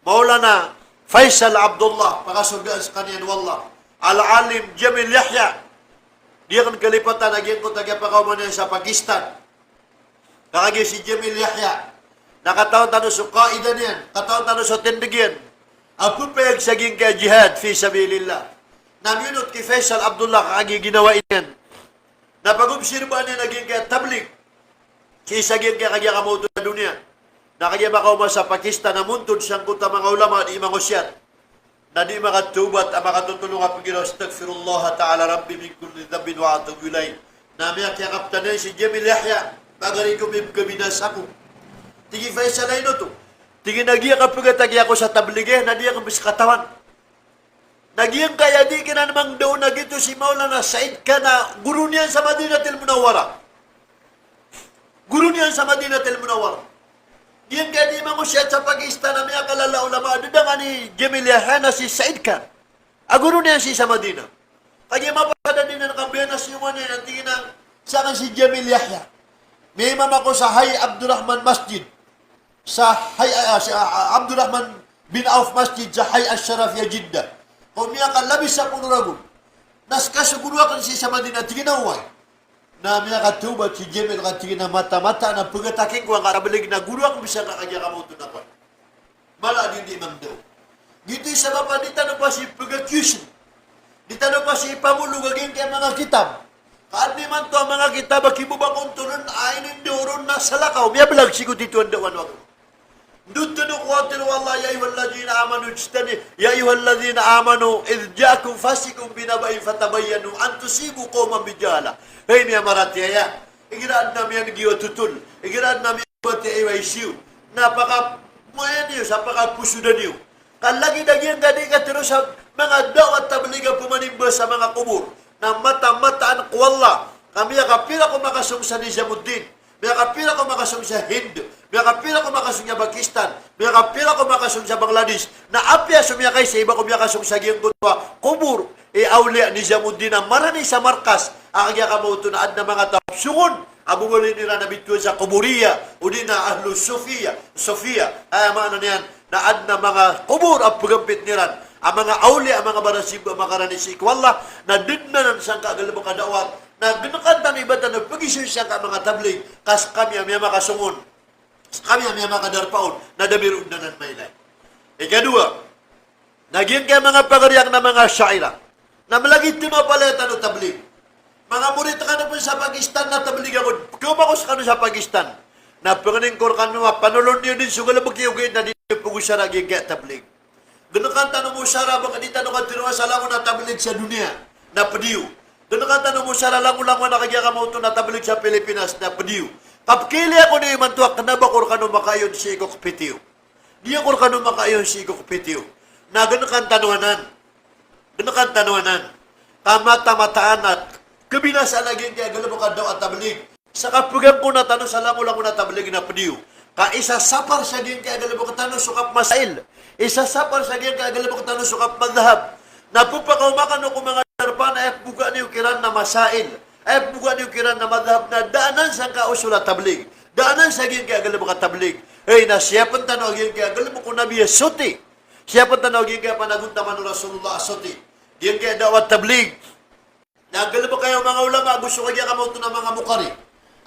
Maulana Faisal Abdullah, pakasurgaan sa kaniyan wallah. Al-Alim Jamil Yahya. Dia kan kalipatan, nagyan ko tagapakaw man sa Pakistan. Kakagi si Jamil Yahya. Nakataon tano sa kaida niyan. Kataon tano sa tindigyan. Apo payag saging kaya jihad fi sabilillah. Naminot ki Faisal Abdullah kakagi ginawa iyan. Napagumsirba niya naging kaya tablig. Si saging kaya kagya kamuto na dunia. Nakagya makauma sa Pakistan na muntod siyang kuta mga ulama di mangusyat. Na di makatubat ang makatutulong ang Panginoon. Astaghfirullah ta'ala rabbi min kulli dhambin wa atubu ilay. Namiyak kaya kaptanan si Jamil Yahya. Pagari ko may kabinas ako. Tigi Faisal ay no to. Tigi nagya kapagatagya ko sa tabligeh na diya kabis katawan. Nagyang kaya di ka na namang daw na gito si Maulana Said ka na guru niyan sa Madinatul Munawwara. Guru niyan sa Madinatul Munawwara. Yan kaya di mangusyat sa Pakistan na may akalala ulama. Doon nga ni Jamil Yahya na si Said Khan. Aguro niya si sa Madina. Kaya mapakada din na nakambiyan na si Umani. Nantingin na saan si Jamil Yahya. May imam ako sa Hay Abdurrahman Masjid. Si Abdurrahman bin Auf Masjid sa Hay Al-Sharafiyah Jeddah. Kung miya ka labis sa punuragon. Nas kasuguro kan si sa Madinah tiginaway. Na miya ka tubat si Jemel ka tigina mata-mata na pagataking ko ang karabalig na guru ako bisa kakagya ka mo ito na pa. Mala din di imam daw. Gito sa baba, di tanong pa si pag-accusation. Di tanong pa si pamulugagin kay mga kitab. Kaani man to ang mga kitab, kibuba kong turon, ainin doron na salakaw. Miya balag sigo dito ang dawan wako. Dutunu qatil wallah ya ayyuhallazina amanu ijtani ya ayyuhallazina amanu idh ja'akum fasiqun binaba'in fatabayyanu an tusibu qauman bijahala. Hey miya maratiya. Igiraan na miya giyo tutul. Igiraan na miya buat aywaisiu. Napaka moyan niyo sa pagpusudan niyo. Kalagi dagyan gadi ka terus sa mga dawat tabliga pumanimba sa mga kubur na mata-mataan ko wallah. Kami kapira ko makasong sa Nizamuddin. May kapira ko makasong sa Hind. May kapira ko makasong sa Pakistan. May kapira ko makasong sa Bangladesh. Na apya sumiyakay sa iba ko makasong sa giyang kutwa. Kubur, awliya Nizamuddin na marani sa markas. Ang kaya kamauto na ad na mga tao. Sungon, abungalin nila na bituan sa kuburiya. O di na ahlu Sofia. Ay, maano niyan, na ad na mga kubur ang pagampit nilan. Ang mga awliya, ang mga barasib, ang mga karanisik. Wallah, na dinnanan sa kagalabang kadawat. Na binakanta ni iba na pag-isyo siya ka mga tablig, kas kami ang makasungon, kami ang makadarpaon, na damirun na ng maylay. Ikadua, naging kaya mga pagariyak na mga syaira, na malagit timapalitan ng tablig. Mga murid ka na po sa Pakistan na tablig ako, kumakos ka na sa Pakistan, na panganing korkan mo, panulon niyo din, sugalabag kiyugin na dito pag-usya naging kaya tablig. Ganakanta mo syara, baka di tanong ka tinuwa sa langon na tablig sa dunia, na padiyo. Doon nakatano mo siya lang na kagya ka mo ito natabalik sa Pilipinas na padiyo. Kapkili ako ni Imantuak na bakor ka nung makayon si Ikok Pitiyo. Di ako ka nung makayon si Ikok Pitiyo. Na ganun kang tanuanan. Tamata-mataan at kabinasa naging kaya galamo ka daw at tablig. Sa kapugam ko na tanong sa lango na tablig na padiyo. Isasapar siya din kaya galamo ka tanong sukap masail. Isasapar siya din kaya galamo ka tanong sukap madhab. Napupakaumakan ko mga darpan ay buka niyo kiran na masail. Ay buka niyo kiran na madhab na daanan sa kausula tablig. Daanan sa gin kaya galamo ka tablig. Ay na siya pang tanong gin kaya galamo ko nabiya suti. Siya pang tanong gin kaya panaguntaman ng Rasulullah suti. Gin kaya dawat tablig. Nagalamo kayo mga ulama gusto kaya kamauto ng mga mukari.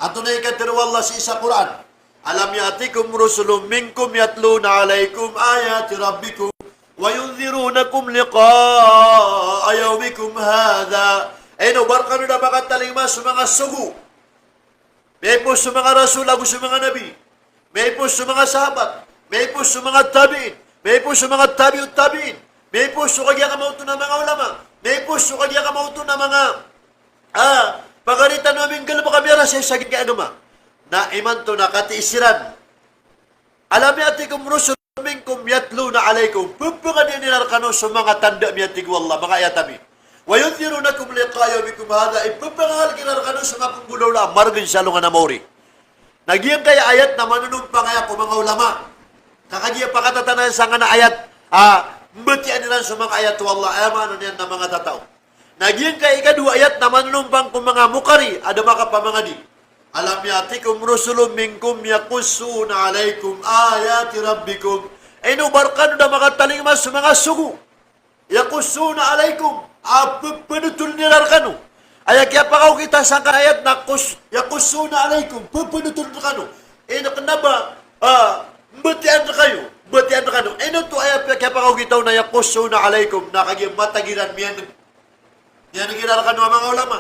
Ato na ikatiru Allah sa isa Quran. Alam yatikum rusulun minkum yatluna alaykum ayati rabbikum وَيُنذِرُونَكُمْ لِقَاءَ يَوْمِكُمْ هَذَا. Barka na makatalima sa mga sugu. May po sa mga rasul, ako sa mga nabi. May po sa mga sahabat. May po sa mga tabi'in. May po sa mga tabi'ut-tabi'in. May po sa kagya kamauto ng mga ulama. May po sa kagya kamauto ng mga pagalitan namin galama kami sa saging kaya naman. Na iman to na katiisiran. Alam yatikum rusul minkum yatluna alaykum. Pupungan nilar kano sa mga tanda miyatig wallah, mga ayatami. Wa yunzirunakum liqa yawmikum hadha. Pupungan kilar kano sa mga punggulaw na margin sa lungan na mauri. Nagyang kaya ayat na manunumpang kaya ko mga ulama. Kakagya pakatatanan sa nga na ayat, mbatian nila sa mga ayat wallah, ayamano niyan na mga tataw. Nagyang kaya ikadua ayat na manunumpang kung mga mukari, ada maka pamangadi. Alam yatikum rusulun minkum yakussuna alaykum ayati rabbikum. Barkan na makataling mas mga sugu. Yakussuna alaykum. Pupunutul nilar kanu. Ay kaya pa kaw kita sa ayat na yakussuna alaykum. Pupunutul na kanu. Kanaba, batian na kayo. Batian na kanu. To ayat kaya pa kaw kita na yakussuna alaykum. Nakaging matagiran miyan. Miyan nagiran kanu ang mga ulama.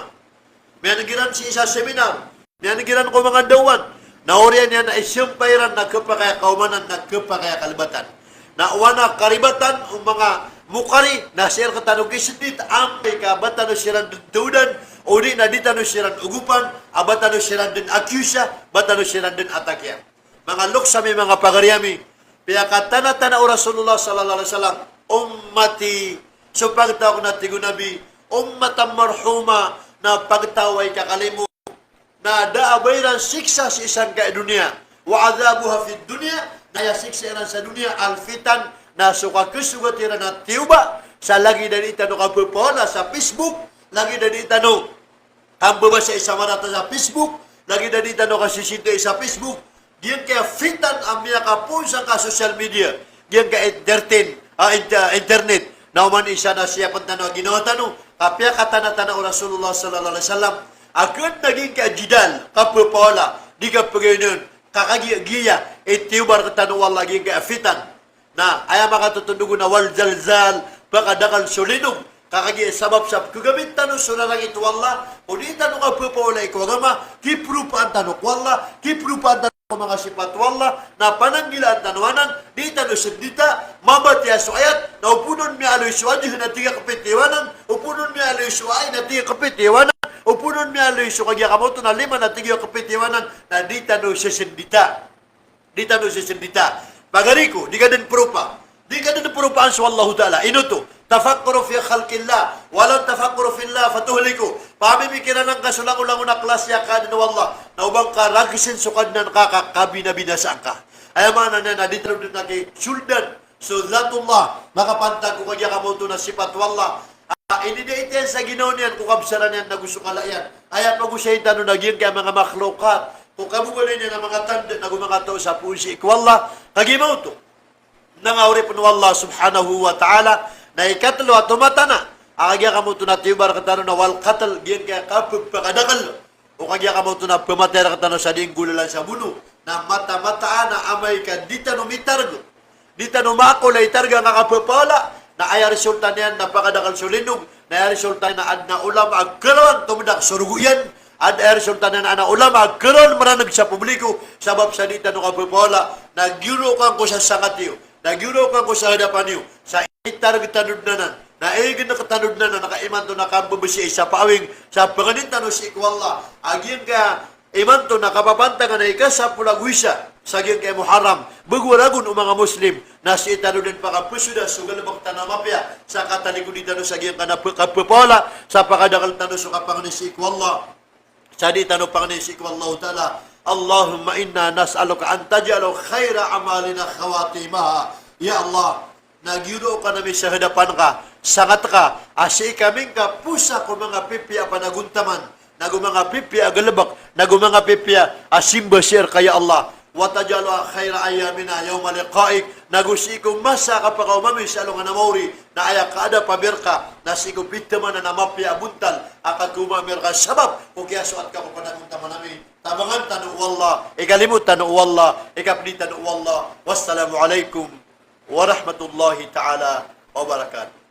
Miyan nagiran si isa seminar. Nianigiran ko mga dawan. Nauriyan niya na isyumpayran na kapakaya kaumanan na kapakaya kalibatan. Na uwana karibatan ang mga mukari na siya katanong kisidit ampay ka batano siya dudan o di na ditano siya ugupan abatano siya din akusya batano siya din atakya. Mga luksa may mga pagaryami kaya katana-tana o Rasulullah sallallahu alaihi wasallam ummati so pagtawag na tigunabi ummatam marhuma na pagtaway kakalimu na daabayran siksa sa isang dunia wa adhabuha fid dunya na siksa ran sa dunia alfitan na suka kesugatiran na tiuba sa lagi dari itano kapupola sa Facebook lagi dari itano ang babasa isa marata sa Facebook lagi na dito no kasisinto sa Facebook, diyan kaya fitan ang mga kapunsang ka social media, diyan ka internet, na uman isa na siya pantano, ginawa tanong, kapya katana-tana o Rasulullah sallallahu alaihi wasallam, agad naging kajidal, kapupala, di ka pagayunan, kakagiya, itiubar katano wala laging kaafitan, na ayaw makatutundugo na wal zalzal, pakadakal sulinog, kakagi sabab sa kagamit tanong sularang ito wala, o di tanong kapupala ikaw agama, kiprupaan tanong wala, kiprupaan tanong mga sifat wala, na pananggilaan tanuanan, di tanong sendita, mabatya suayat, na upunon mi aloy suadyo na tiga kapitiwanan, upunon mi aloy suay na tiga kapitiwanan, upunon mi aloy sukagya kamoto na 5 na tiga kapitiwanan, na di tanong sendita. Di tanong sendita. Pagariko, di ka din prupa. Di ka din purupaan sa Allah Ta'ala. Inuto, tafakkuro fi khalqillah, walang tafakkuro fillah, fatuhliku. Pamimikiran ng kasulang-ulang na klasya ka din Allah, na ubang ka, ragisin sukad na nakakabinabinasaan ka. Ayaman na dito na kay suldan, so zatullah, makapantag ko kanya kamoto na sipat wallah. Inidiitin sa ginaw niyan, kung kabsaran yan na gusto kalayan. Ayaw pag-usayin tanong nagyan kaya mga makhlukat. Kung kabugalin niya ng mga tanda na gumakato sa pusi ikwallah, kagimaw to. Nangawri po Allah subhanahu wa ta'ala, na ikatlo at tumatana. Akagya ka mo ito na tiyubar katano na wal katal, giyan kaya kapag pakadakal. O kagya ka mo ito na pumatera katano sa dinggulalan sa buno, na mata-mataan na amay ka, di tanong mitargo. Di tanong mako, na itarga nga kapapala, na ay resulta niyan na pakadakal sulinog, na ay resulta na ad na ulam agkaroon, tumudak suruguyan, ad ay resulta na na ulam agkaroon maranag sa publiko, sabab sa di tanong kapapala, nagyurukan ko sa sangatiyo, nagyurukan ko sa hadapan niyo, sa itarag-tanod na na egin na katanud na nakaiman to nakabubisi sa pawing sa panganintan si ikwalla, agyan ka iman to nakapapanta ka na ikasa pulagwisa sa agyan kay Muharram, bagwaragon o mga Muslim na si itanudin pakapusuda sugalabang tanamapya sa katalikunitan sa agyan ka na kapupala sa pakadakal tanong sa kapanganin si ikwalla, sa di tanong panganin si ikwalla ta'ala. Allahumma inna nas'aluka an taj'ala khaira amalina khawatimaha. Ya Allah, nagyudo ka namin sa hadapan ka, sangat ka, asi kaming ka pusa ko mga pipya panaguntaman, nagu mga pipya agalabak, nagu mga pipya asimbasir kaya Allah. Wataj'alu khaira ayyamina yawma liqa'ik, nagusi ko masa kapag umami sa along anamawri, na ayak ka ada pabirka, nasi ko bitaman na namapya buntal, akat kumamir ka sabab, kung kaya suat ka kung panaguntaman namin. Tabangan tanu wallah, ikalimut tanu wallah, ikapni tanu wallah. Wassalamualaikum warahmatullahi ta'ala wabarakatuh.